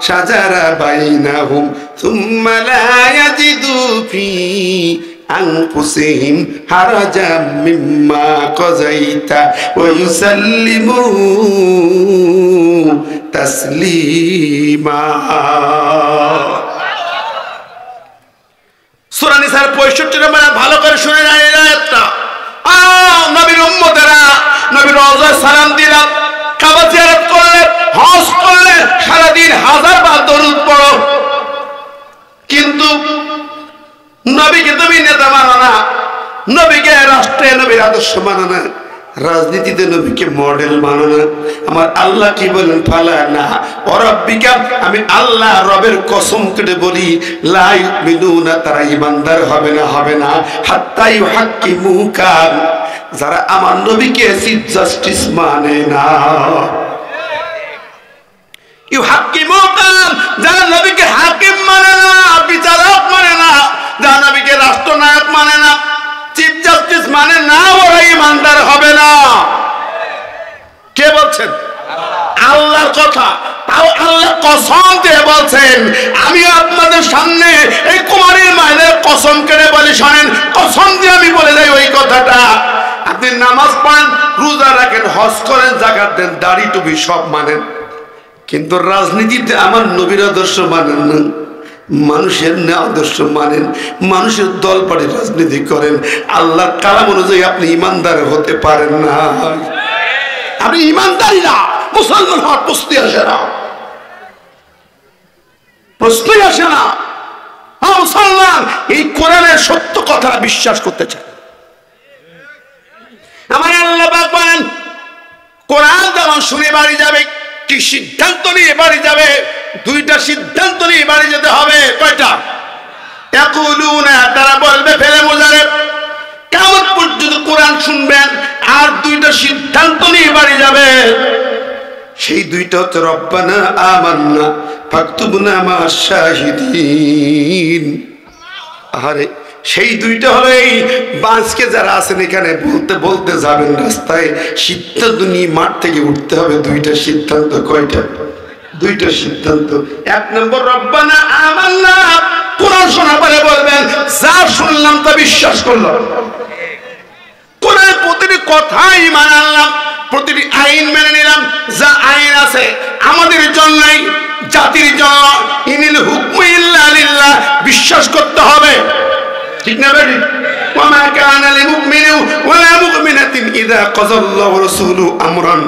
শাজারা বাইনাহুম সুম্মা লা ইয়াজিদু ফী আনফুসিহিম হারাজাম মিম্মা কাযাইতা ওয়া ইউসাল্লিমু তাসলিমা। সূরা নিসার 65 নম্বরে ভালো করে শুনে নেন এই আয়াতটা। নবীর উম্মতেরা নবীর রওজায় সালাম দিলাম, কাবা জিয়ারত করলে, হজ করলে, সারাদিন 1000 বার দরুদ পড়ো, কিন্তু নবীকে তুমি নেতা মানো না, নবীকে রাষ্ট্রে নবীর আদর্শ মানো না, রাজনীতিতে নবীকে মডেল মানো না। আমার আল্লাহ কি বলেন? ফালা না ওয়া রাব্বিকা, আমি আল্লাহ রবের কসম করে বলি, লা ইউমিনুনা, তারা ঈমানদার হবে না, হবে না, হাত্তা ইউহাক্কিমুকা, যারা আমার নবীকে চিফ জাস্টিস মানে না। ইউহাক্কিমুকা, যারা নবীকে হাকিম মানে না, বিচারক মানে না, যারা নবীকে রাষ্ট্রনায়ক মানে না, চিফ জাস্টিস মানে না, ওরা ঈমানদার হবে না। কে বলছেন? আল্লাহর কথা। তাও আল্লাহ কসম দিয়ে বলছেন, আমি আপনাদের সামনে এই কুমারীর মায়ের কসম কেড়ে বলি, শোনেন, কসম দিয়ে আমি বলে যাই ওই কথাটা। আপনি নামাজ পড়েন, রোজা রাখেন, হজ করেন, যাকাত দেন, দাড়ি টুপি সব মানেন, কিন্তু রাজনীতিতে আমার নবীর আদর্শ মানেন না, মানুষের আদর্শ মানেন, মানুষের দল পার্টি রাজনীতি করেন। আল্লাহর কালাম অনুযায়ী আপনি ঈমানদার হতে পারেন না। আপনি ঈমানদারি না, মুসলমান হওয়ার প্রশ্নই আসে না, প্রশ্নই আসে না। মুসলমান এই কোরআনের সত্য কথা বিশ্বাস করতে চায়। আমার আল্লাহ পাক বলেন, কোরআন যখন শুনে বাড়ি যাবে, কি সিদ্ধান্ত নিয়ে বাড়ি যাবে? 2টা সিদ্ধান্ত নিয়ে বাড়ি যেতে হবে। কয়টা? ইয়াকুলুনা, তারা বলবে ফেলে মুজারে, কিয়ামত পর্যন্ত কোরআন শুনবেন, আর 2টা সিদ্ধান্ত নিয়ে বাড়ি যাবে। সেই দুইটা হচ্ছে রব্বানা আমান্না ফাকতুবনা মা'আশ শাহিদিন। আরে সেই দুইটা হলো এই বাঁচকে যারা আছেন এখানে বলতে বলতে যাবেন রাস্তায়, সিদ্ধান্ত নিয়ে মাঠ থেকে উঠতে হবে। দুইটা সিদ্ধান্ত। কয়টা? দুইটা সিদ্ধান্ত। এক নম্বর রব্বানা আমান্না, কোরআন শোনার পরে বলবেন যা শুনলাম তা বিশ্বাস করলাম, কোরআনের প্রতিটি কথাই ঈমান আনলাম, প্রতিটি আইন মেনে নিলাম। যা আইন আছে আমাদের জন্যই, জাতির জন্য, ইনিল হুকমু ইল্লা লিল্লাহ বিশ্বাস করতে হবে। ঠিক না বেটি? ওয়ামা কানা লিমুমিনিন ওয়ালা মুমিনাতিন ইযা কাযাল্লাহু ওয়া রাসূলুহু আমরান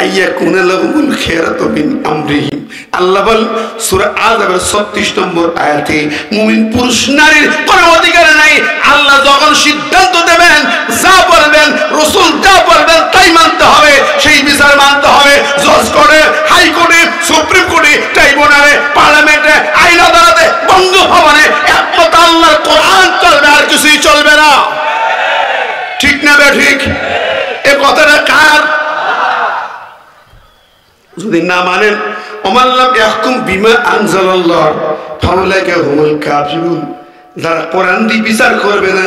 আইয়াকুনা লাহুমুল খায়রাতু মিন আমরিহিম। আল্লাহ বল সূরা আযাবের 36 নম্বর আয়াতে মুমিন পুরুষ নারীর কোনো অধিকার নাই। আল্লাহ যখন সিদ্ধান্ত দেবেন, যা বলবেন, রাসূল যা বলবেন তাই মানতে হবে, সেই বিচার মানতে হবে। জজ কোর্টে, হাই কোর্টে, সুপ্রিম কোর্টে, ট্রাইব্যুনালে, পার্লামেন্টে, আইন আদালতে, বঙ্গভবনে একমাত্র আল্লাহর কোরআন চলবে, আর কিছুই চলবে না। ঠিক না বে ঠিক? এ কথাটা কার? যদি না মানেন ওমাল্লাম ইয়াহকুম বিমা আনজালাল্লাহ ফাউলাইকা হুমুল কাফিরুন। যারা কোরআন দিয়ে বিচার করবে না,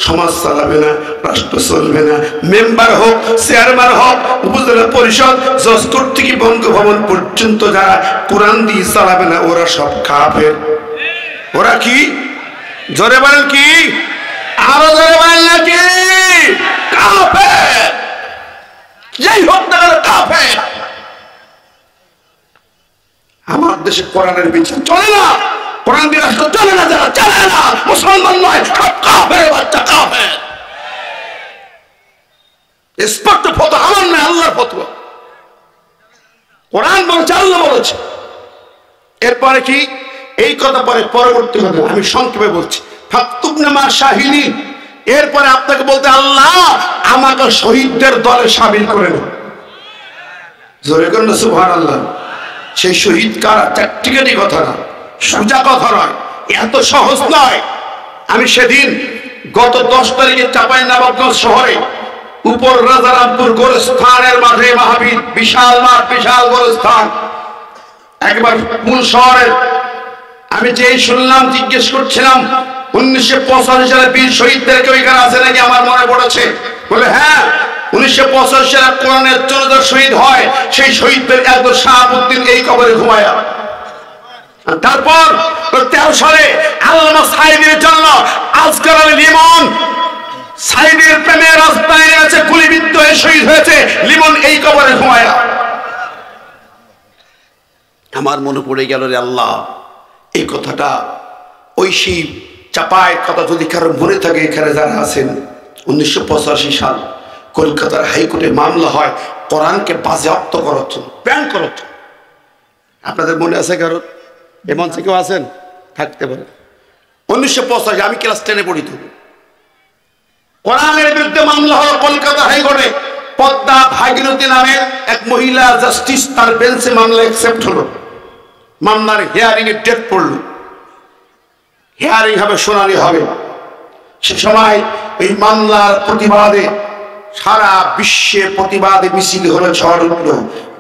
সমাজ চালাবে না, রাষ্ট্র চলবে না, মেম্বার হোক, চেয়ারম্যান হোক, উপজেলা পরিষদ, জজ কোর্ট থেকে বঙ্গভবন পর্যন্ত যারা কোরআন দিয়ে চালাবে না, ওরা সব কাফের। ওরা কি? জোরে বলেন কি? আরো জোরে বলেন নাকি? কাফের। যেই হোক না কেন কাফের। আমার দেশে কোরআনের বিচার চলে না, কোরআন দিয়ে রাষ্ট্র চলে না, যারা চলে না মুসলমান নয়, সব কাফের বাচ্চা, কাফের। স্পষ্ট ফতোয়া আমার না, আল্লাহর ফতোয়া। কোরআন বলছে, আল্লাহ বলেছে। এরপরে কি? এই কথা পরে পরবর্তী কথা আমি সংক্ষেপে বলছি। ফাকতুবনা মা'আশ শাহিদিন। এরপরে আপনাকে বলতে, আল্লাহ আমাকে শহীদদের দলে শামিল করে নাও। জোরে করেন না সুবহানাল্লাহ। সেই শহীদ কারা? চারটিখানি কথা না, সোজা কথা নয়, এত সহজ নয়। আমি সেদিন গত 10 তারিখে চাঁপাইনবাবগঞ্জ শহরে উপর রাজারামপুর গোরস্থানের মাঠে মাহফিল, বিশাল মাঠ, বিশাল গোরস্থান, একবার মূল শহরের। আমি যেই শুনলাম, জিজ্ঞেস করছিলাম 1985 সালে বীর শহীদদেরকে ওইখানে আছে নাকি, আমার মনে পড়েছে। বলে হ্যাঁ, 1985 সালে কোরআনের জন্য শহীদ হয়, সেই শহীদদের একজন শাহাবুদ্দিন এই কবরে ঘুমায়া। তারপর 13 সালে আল্লামা সাইদির জন্য আজকার আলী লিমন, সাইদির প্রেমে রাস্তায় আছে, গুলিবিদ্ধ হয়ে শহীদ হয়েছে লিমন এই কবরে ঘুমায়া। আমার মনে পড়ে গেল, রে আল্লাহ, এই কথাটা ওই সেই চাপায়ের কথা যদি কারো মনে থাকে, এখানে যারা আছেন, 1985 সাল কলকাতার হাইকোর্টে মামলা হয় কোরআনকে বাজেয়াপ্ত করার জন্য, ব্যান করার জন্য। আপনাদের মনে আছে কারো? এ মঞ্চে কেউ আছেন? থাকতে পারে। 1985 আমি ক্লাস 10-এ পড়ি। তো কোরআনের বিরুদ্ধে মামলা হলো কলকাতা হাইকোর্টে। পদ্মা ভাগীরথী নামের এক মহিলা জাস্টিস, তার বেঞ্চে মামলা অ্যাকসেপ্ট হলো। মামলার হিয়ারিং এর ডেট পড়লো, হিয়ারিং হবে, শুনানি হবে। সে সময় এই মামলার প্রতিবাদে সারা বিশ্বে প্রতিবাদে মিছিল হলো, ঝড় উঠলো।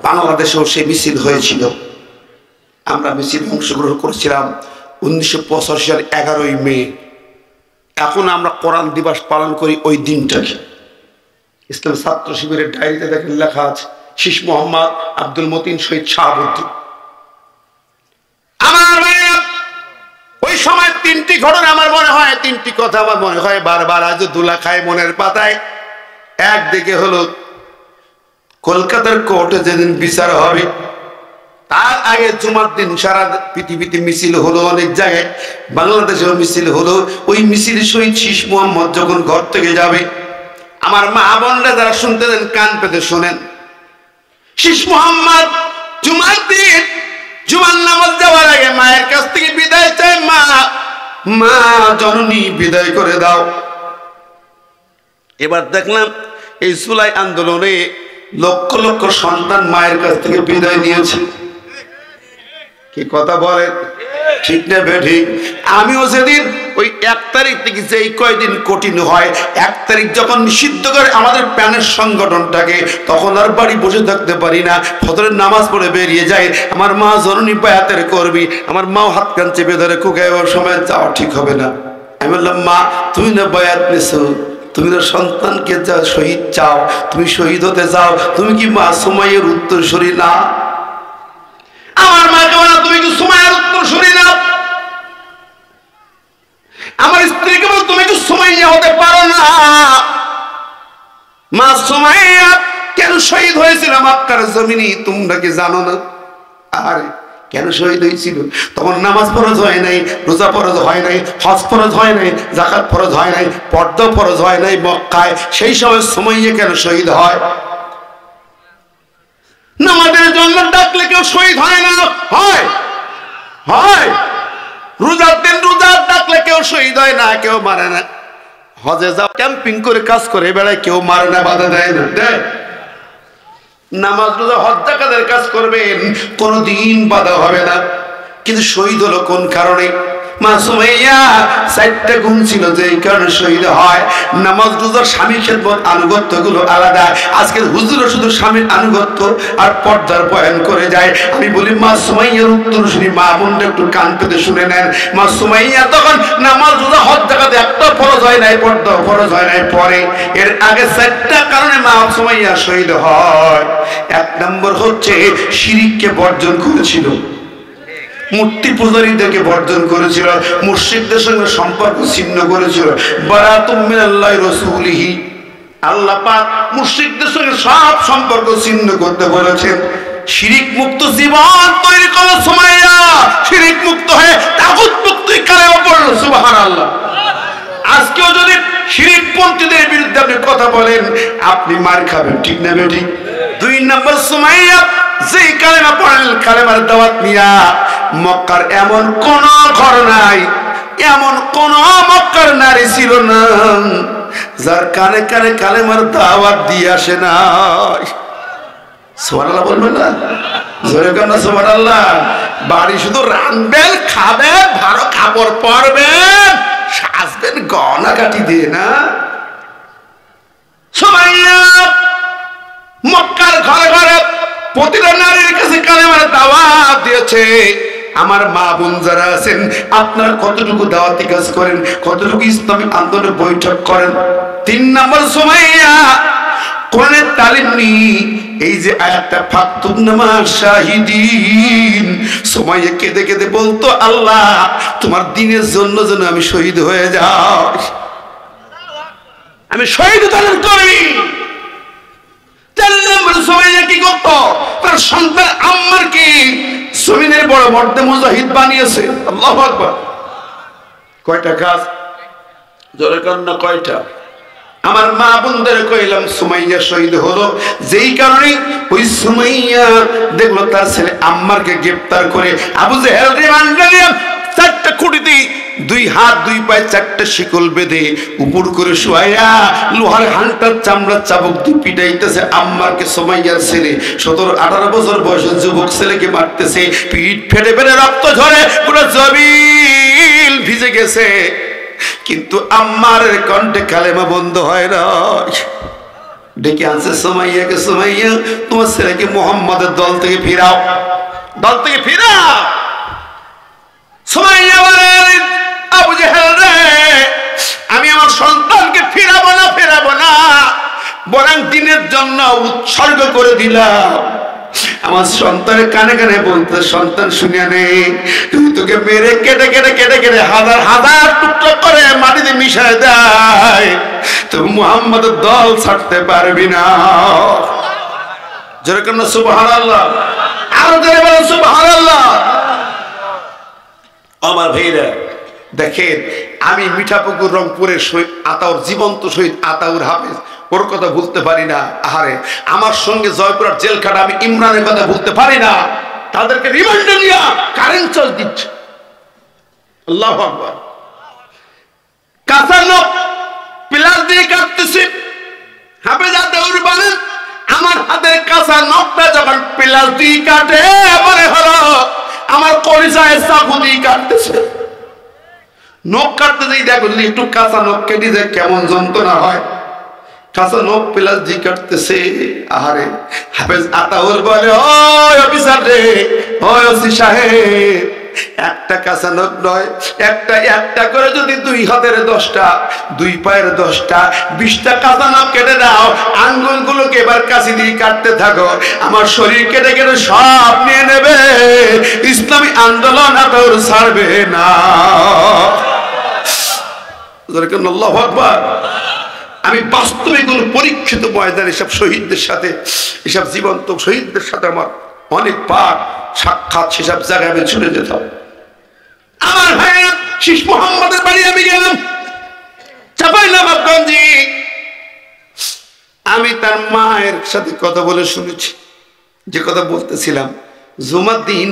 বাংলাদেশেও সে মিছিল হয়েছিল। আমরা মিছিল অংশগ্রহণ করেছিলাম 1985 সালের 11ই মে। এখন আমরা কোরআন দিবস পালন করি ওই দিনটাকে। ইসলাম ছাত্র শিবিরের ডায়েরিতে দেখেন লেখা আছে, শীষ মোহাম্মদ আব্দুল মতিন, শহীদ শাহাবুদ্দিন। আমার ওই সময় 3টি ঘটনা আমার মনে হয়, 3টি কথা আমার মনে হয় বারবার আজ দুলা খায় মনের পাতায়। একদিকে হলো কলকাতার কোর্টে যেদিন বিচার হবে, তার আগে জুমার দিন সারা পৃথিবীতে মিছিল হলো, অনেক জায়গায়, বাংলাদেশেও মিছিল হলো। ওই মিছিল শহীদ শীষ মোহাম্মদ যখন ঘর থেকে যাবে, আমার মা বোনরা যারা শুনতে দেন কান পেতে শোনেন। শীষ মোহাম্মদ জুমার দিন জুমার নামাজ যাওয়ার আগে মায়ের কাছ থেকে বিদায় চায়, মা মা জননী বিদায় করে দাও। এবার দেখলাম এই জুলাই আন্দোলনে লক্ষ লক্ষ সন্তান মায়ের কাছ থেকে বিদায় নিয়েছে। কি কথা বলেন? ঠিক না বেঠিক? আমিও যেদিন ওই 1 তারিখ থেকে যে কয়দিন কঠিন হয়, 1 তারিখ যখন নিষিদ্ধ করে আমাদের প্যানের সংগঠনটাকে, তখন আর বাড়ি বসে থাকতে পারি না, ফজরের নামাজ পড়ে বেরিয়ে যায়। আমার মা জননী বায়াতের করবি, আমার মাও হাত কান চেপে ধরে কুকায় ওর সময় যাওয়া ঠিক হবে না। আমি বললাম মা তুমি না বায়াত নিছো, তুমি তো সন্তানকে যা শহীদ চাও, তুমি শহীদ হতে চাও, তুমি কি মা সুমাইয়ের উত্তরসূরি না? আমার মাকে বলা তুমি কি সুমাইয়ার উত্তরসূরি না? আমার স্ত্রীকে বল তুমি কি সুমাইয়া হতে পারো না? মা সুমাইয়া কেন শহীদ হয়েছিল মক্কার জমিনে তোমরা কি জানো না? আরে কেন শহীদ হয়েছিল? তখন নামাজ ফরজ হয় নাই, রোজা ফরজ হয় নাই, হজ ফরজ হয় নাই, যাকাত ফরজ হয় নাই, পর্দা ফরজ হয় নাই মক্কায়। সেই সময় সুমাইয়া কেন শহীদ হয়? নামাজের জন্য ডাকলে কেউ শহীদ হয় না? হয় হয়। রোজার দিন রোজা ডাকলে কেউ শহীদ হয় না, কেউ মারে না। হজে যাও ক্যাম্পিং করে কাজ করে বেড়ায়, কেউ মারে না, বাধা দেয় না, দেয়। নামাজ রোজা হজ যাকাতের কাজ করবেন, কোনদিন বাধা হবে না। কিন্তু শহীদ হলো কোন কারণে? মা সুমাইয়া 4টা গুণ ছিল যে এই কারণে শহীদ হয়। নামাজ রোজা স্বামীর খেদমত আনুগত্য গুলো আলাদা। আজকের হুজুরও শুধু স্বামীর আনুগত্য আর পর্দার বয়ান করে যায়। আমি বলি মা সুমাইয়ার উত্তরসূরি মা বোনটা একটু কান পেতে শুনে নেন। মা সুমাইয়া তখন নামাজ রোজা হজ যাকাতে একটা ফরজ হয় নাই, পর্দা ফরজ হয় নাই, পরে এর আগে 4টা কারণে মা সুমাইয়া শহীদ হয়। 1 নম্বর হচ্ছে শিরিককে বর্জন করেছিল, মূর্তি পূজারীদেরকে বর্জন করেছিল, মুশরিকদের সঙ্গে সম্পর্ক ছিন্ন করেছিল। বারাতুম মিনাল্লাহি রাসূলিহি, আল্লাহ পাক মুশরিকদের সঙ্গে সব সম্পর্ক ছিন্ন করতে বলেছেন। শিরিক মুক্ত জীবন তৈরি করলো সুমাইয়া, শিরিক মুক্ত হয়ে তাগুত মুক্তই কালেমা পড়ল, সুবহানাল্লাহ। আজকেও যদি শিরিক পন্থীদের বিরুদ্ধে আপনি কথা বলেন, আপনি মার খাবেন, ঠিক না বেঠিক? 2 নম্বর সুমাইয়া যেই কালেমা পড়েন, কালেমার দাওয়াত নিয়া মক্কার এমন কোন ঘর নাই, এমন কোন মক্কার নারী ছিল না যার কানে কানে কালেমার দাওয়াত দিয়ে আসে না। সুবহানাল্লাহ বলবেন না? জোরে কেন সুবহানাল্লাহ? বাড়ি শুধু রাঁধবেন, খাবেন, ভালো কাপড় পরবেন, সাজবেন গহনা কাটি দিয়ে না। সুমাইয়া মক্কার ঘরে ঘরে প্রতিটা নারীর কাছে কালেমার দাওয়াত দিয়েছে। আমার মা বোন যারা আছেন, আপনারা কতটুকু দাওয়াতি কাজ করেন, কতটুকু ইসলামিক আন্দোলনে বৈঠক করেন? 3 নম্বর সুমাইয়া কোরআনের তালিম নি। এই যে আয়াতটা ফাকতুবনা শাহিদিন, সুমাইয়া কেঁদে কেঁদে বলতো আল্লাহ তোমার দ্বীনের জন্য যেন আমি শহীদ হয়ে যাই, আমি শহীদ তাদের কর্মী। 4 নম্বর সুমাইয়া কি করতো? তার সন্তান আম্মারকে জমিনের বড় মর্দে মুজাহিদ বানিয়েছে। আল্লাহু আকবার। কয়টা কাজ? জোরে কান্না কয়টা? আমার মা বোনদের কইলাম সুমাইয়া শহীদ হলো যেই কারণে ওই সুমাইয়া দেখলো তার ছেলে আম্মারকে গ্রেফতার করে আবু জেহেল রিমান্ডে 4টা খুঁটিতে 2 হাত 2 পায়ে 4টা শিকল বেঁধে উপর করে শুয়াইয়া লোহার হান্টার চামড়া চাবুক দিয়ে পিটাইতেছে আম্মারকে। সুমাইয়ার ছেলে 17-18 বছর বয়সের যুবক ছেলেকে মারতেছে, পিঠ ফেটে ফেটে রক্ত ঝরে পুরো জমিন ভিজে গেছে, কিন্তু আম্মারের কণ্ঠে কালেমা বন্ধ হয় না। ডেকে আনছে সুমাইয়াকে, সুমাইয়া তোমার ছেলেকে মুহাম্মাদের দল থেকে ফিরাও, দল থেকে ফিরাও। সুমাইয়া বলেন আবু জেহেল রে, আমি আমার সন্তানকে ফিরাবো না, বরং দ্বীনের জন্য উৎসর্গ করে দিলাম। আমার সন্তানের কানে কানে বলতে, সন্তান শুনিয়া নেই, তুমি তোকে মেরে কেটে কেটে কেটে কেটে হাজার হাজার টুকরো করে মাটিতে মিশায় দেয়, তুমি মুহাম্মাদের দল ছাড়তে পারবি না। জোরে কেন সুবহানাল্লাহ? আরো জোরে বলেন সুবহানাল্লাহ। আমার ভাইরা দেখেন, আমি মিঠাপুকুর রংপুরের আতাউর জীবন্ত শহীদ আতাউর হাফেজ, ওর কথা ভুলতে পারি না। আহারে আমার সঙ্গে জয়পুরের জেল খাটা আমি ইমরানের কথা ভুলতে পারি না। তাদেরকে রিমান্ডে নিয়ে কারেন্ট চার্জ দিচ্ছে। আল্লাহু আকবার। কাঁচা লোক প্লাস দিয়ে কাটতেছে। হাফেজ আতাউর বলেন আমার হাতের কাঁচা নখটা যখন প্লাস দিয়ে কাটে মনে হলো আমার কলিজায় চাকু দিয়ে কাটতেছে। নখ কাটতে যাই দেখো যদি একটু কাঁচা নখ কেটে যায় কেমন যন্ত্রণা হয়। কাঁচা নখ প্লাস দিয়ে কাটতেছে। আহারে হাফেজ আতাউর বলে, ওই অফিসার রে, ওই ওসি সাহেব, একটা কাঁচা নখ নয়, একটা করে যদি 2 হাতের 10টা, 2 পায়ের 10টা, 20টা কাঁচা নখ কেটে দাও, আঙ্গুলগুলোকে এবার কাঁচি দিয়ে কাটতে থাকো, আমার শরীর কেটে কেটে সব নিয়ে নেবে, ইসলামী আন্দোলন আতাউর ছাড়বে না। আল্লাহু আকবার। আমি বাস্তবে কোন পরীক্ষিত ময়দান এসব শহীদদের সাথে, এসব জীবন্ত শহীদদের সাথে আমার অনেক পাক সাক্ষাৎ, সেসব জায়গায় আমি চলে যেতাম। আমার ভাইয়েরা, শীষ মোহাম্মদের বাড়ি আমি গেলাম চাঁপাইনবাবগঞ্জে। আমি তার মায়ের সাথে কথা বলে শুনেছি, যে কথা বলতেছিলাম, জুমার দিন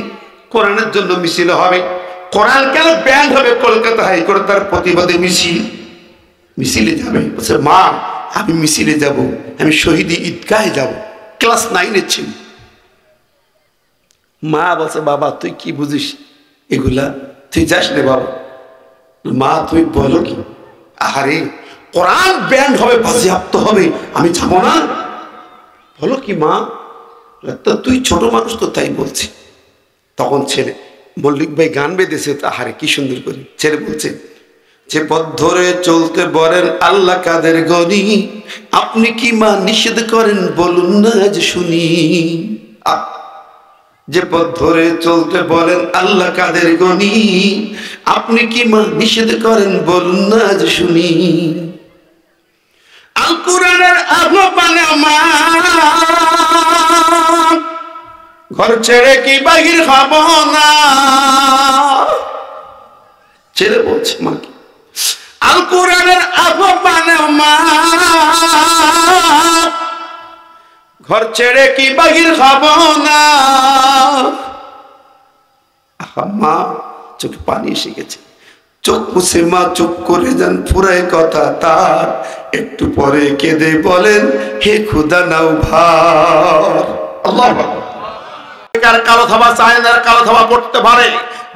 কোরআনের জন্য মিছিল হবে, কোরআন কেন ব্যান্ড হবে, কলকাতা হাইকোর্ট তার প্রতিবাদে মিছিলে যাবে। বলছে মা আমি মিছিলে যাব, আমি শহীদ ঈদগাহে যাব। ক্লাস 9-এর ছিল। মা বলছে বাবা তুই কি বুঝিস এগুলা, তুই যাস রে বাবা। মা তুই বলো কি? আরে কোরআন ব্যান্ড হবে, বাজেয়াপ্ত হবে, আমি যাবো না? বলো কি মা? তো তুই ছোট মানুষ তো তাই বলছি। তখন ছেলে মল্লিক ভাই গান বেঁধেছে, আহারে কি সুন্দর করে ছেলে বলছে, যে পথ ধরে চলতে বলেন আল্লাহ কাদের গনি, আপনি কি মা নিষেধ করেন বলুন না যে শুনি। যে পথ ধরে চলতে বলেন আল্লাহ কাদের গনি, আপনি কি মা নিষেধ করেন বলুন না যে শুনি। আল কোরআনের আহ্বানে আমার ঘর ছেড়ে কি বাহির হব না। ছেলে বলছে মা কি? আল কোরআনের আহ্বানে আমার ঘর ছেড়ে কি বাহির হব না। মা চোখে পানি এসে গেছে, চোখ মুছে মা চুপ করে যান, পুরাই কথা তার। একটু পরে কেঁদে বলেন হে খুদা নাও ভার। আল্লাহু আকবার। কালো থাবা চায়নার কালো থাবা পড়তে পারে,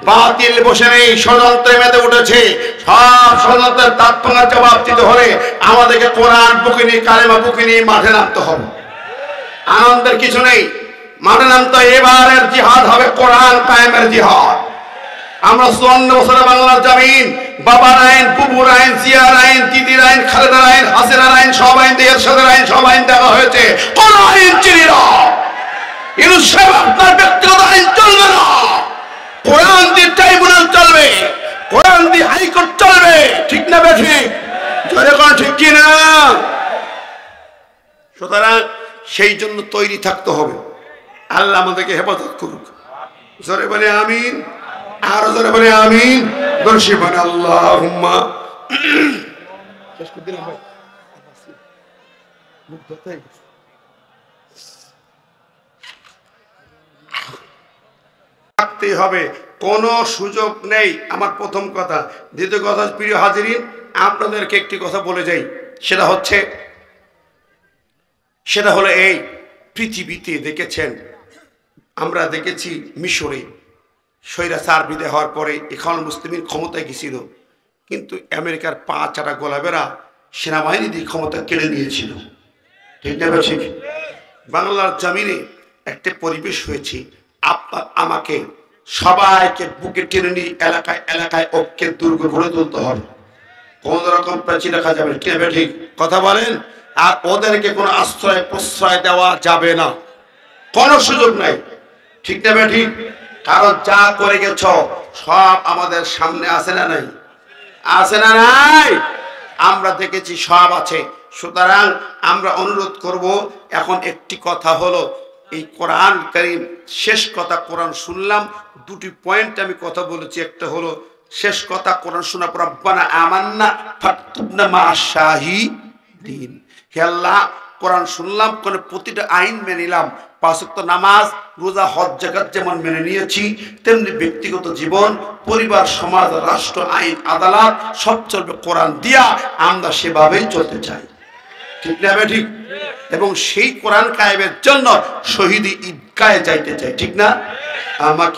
বাতিল বসে নেই, ষড়যন্ত্রে মেতে উঠেছে। সব ষড়যন্ত্রের তাৎপর্যের জবাব দিতে হলে আমাদেরকে কোরআন বুকে নিয়ে, কালেমা বুকে নিয়ে মাঠে নামতে হবে। আনন্দের কিছু নেই, মাঠে নামতে। এবারের জিহাদ হবে কোরআন কায়েমের জিহাদ। আমরা 54 বছরে বাংলার জমিন, বাবার আইন, বুবুর আইন, জিয়ার আইন, দিদির আইন, খালেদার আইন, হাসিনার আইন, সব আইন, এরশাদের আইন, সব আইন দেওয়া হয়েছে। কোন আইন চিনি না। আপনার ব্যক্তিগত আইন চলবে না। কোরআন দিয়ে ট্রাইব্যুনাল চলবে, কোরআন দিয়ে হাইকোর্ট চলবে। ঠিক না বেঠিক? ঠিক কিনা? সুতরাং সেই জন্য তৈরি থাকতে হবে। আল্লাহ আমাদেরকে হেফাজত করুক। জোরে বলে আমিন, আরো জোরে বলে আমিন, দর্শী বলে আল্লাহুম্মা। থাকতে হবে, কোনো সুযোগ নেই। আমার প্রথম কথা। দ্বিতীয় কথা, প্রিয় হাজিরিন, আপনাদেরকে একটি কথা বলে যাই, সেটা হলো এই পৃথিবীতে দেখেছেন, আমরা দেখেছি মিশরে স্বৈরাচার বিদায় হওয়ার পরে এখন মুসলিমের ক্ষমতায় গেছিল, কিন্তু আমেরিকার 5 গোলাবেরা সেনাবাহিনী দিয়ে ক্ষমতা কেড়ে নিয়েছিল। ঠিক না? ঠিক। বাংলার জমিনে একটা পরিবেশ হয়েছে, আপনার আমাকে সবাইকে বুকে টেনে নিয়ে এলাকায় এলাকায় ঐক্যের দুর্গ গড়ে তুলতে হবে। কোন রকম প্রাচীর রাখা যাবে। ঠিক কথা বলেন। আর ওদেরকে কোনো আশ্রয় প্রশ্রয় দেওয়া যাবে না, কোনো সুযোগ নাই। ঠিক না? ঠিক। কারণ যা করে গেছ সব আমাদের সামনে আছে না নাই? আছে না নাই? আমরা দেখেছি, সব আছে। সুতরাং আমরা অনুরোধ করব, এখন একটি কথা হলো, এই কোরআন কারীম শেষ কথা কোরআন শুনলাম, 2টি পয়েন্ট আমি কথা বলেছি। একটা হলো শেষ কথা, কোরআন শোনার পর রব্বানা আমান্না ফাকতুবনা মা'আশ শাহিদিন। হে আল্লাহ, কোরআন শুনলাম, কোন প্রতিটা আইন মেনে নিলাম। 5 ওয়াক্ত নামাজ, রোজা, হজ, যাকাত যেমন মেনে নিয়েছি, তেমনি ব্যক্তিগত জীবন, পরিবার, সমাজ, রাষ্ট্র, আইন, আদালত সব চলবে কোরআন দিয়া। আমরা সেভাবেই চলতে চাই। ঠিক না? ঠিক। এবং সেই কোরআন কায়েমের জন্য শহীদ ঈদগাহে যাইতে চাই। ঠিক না? আমাকে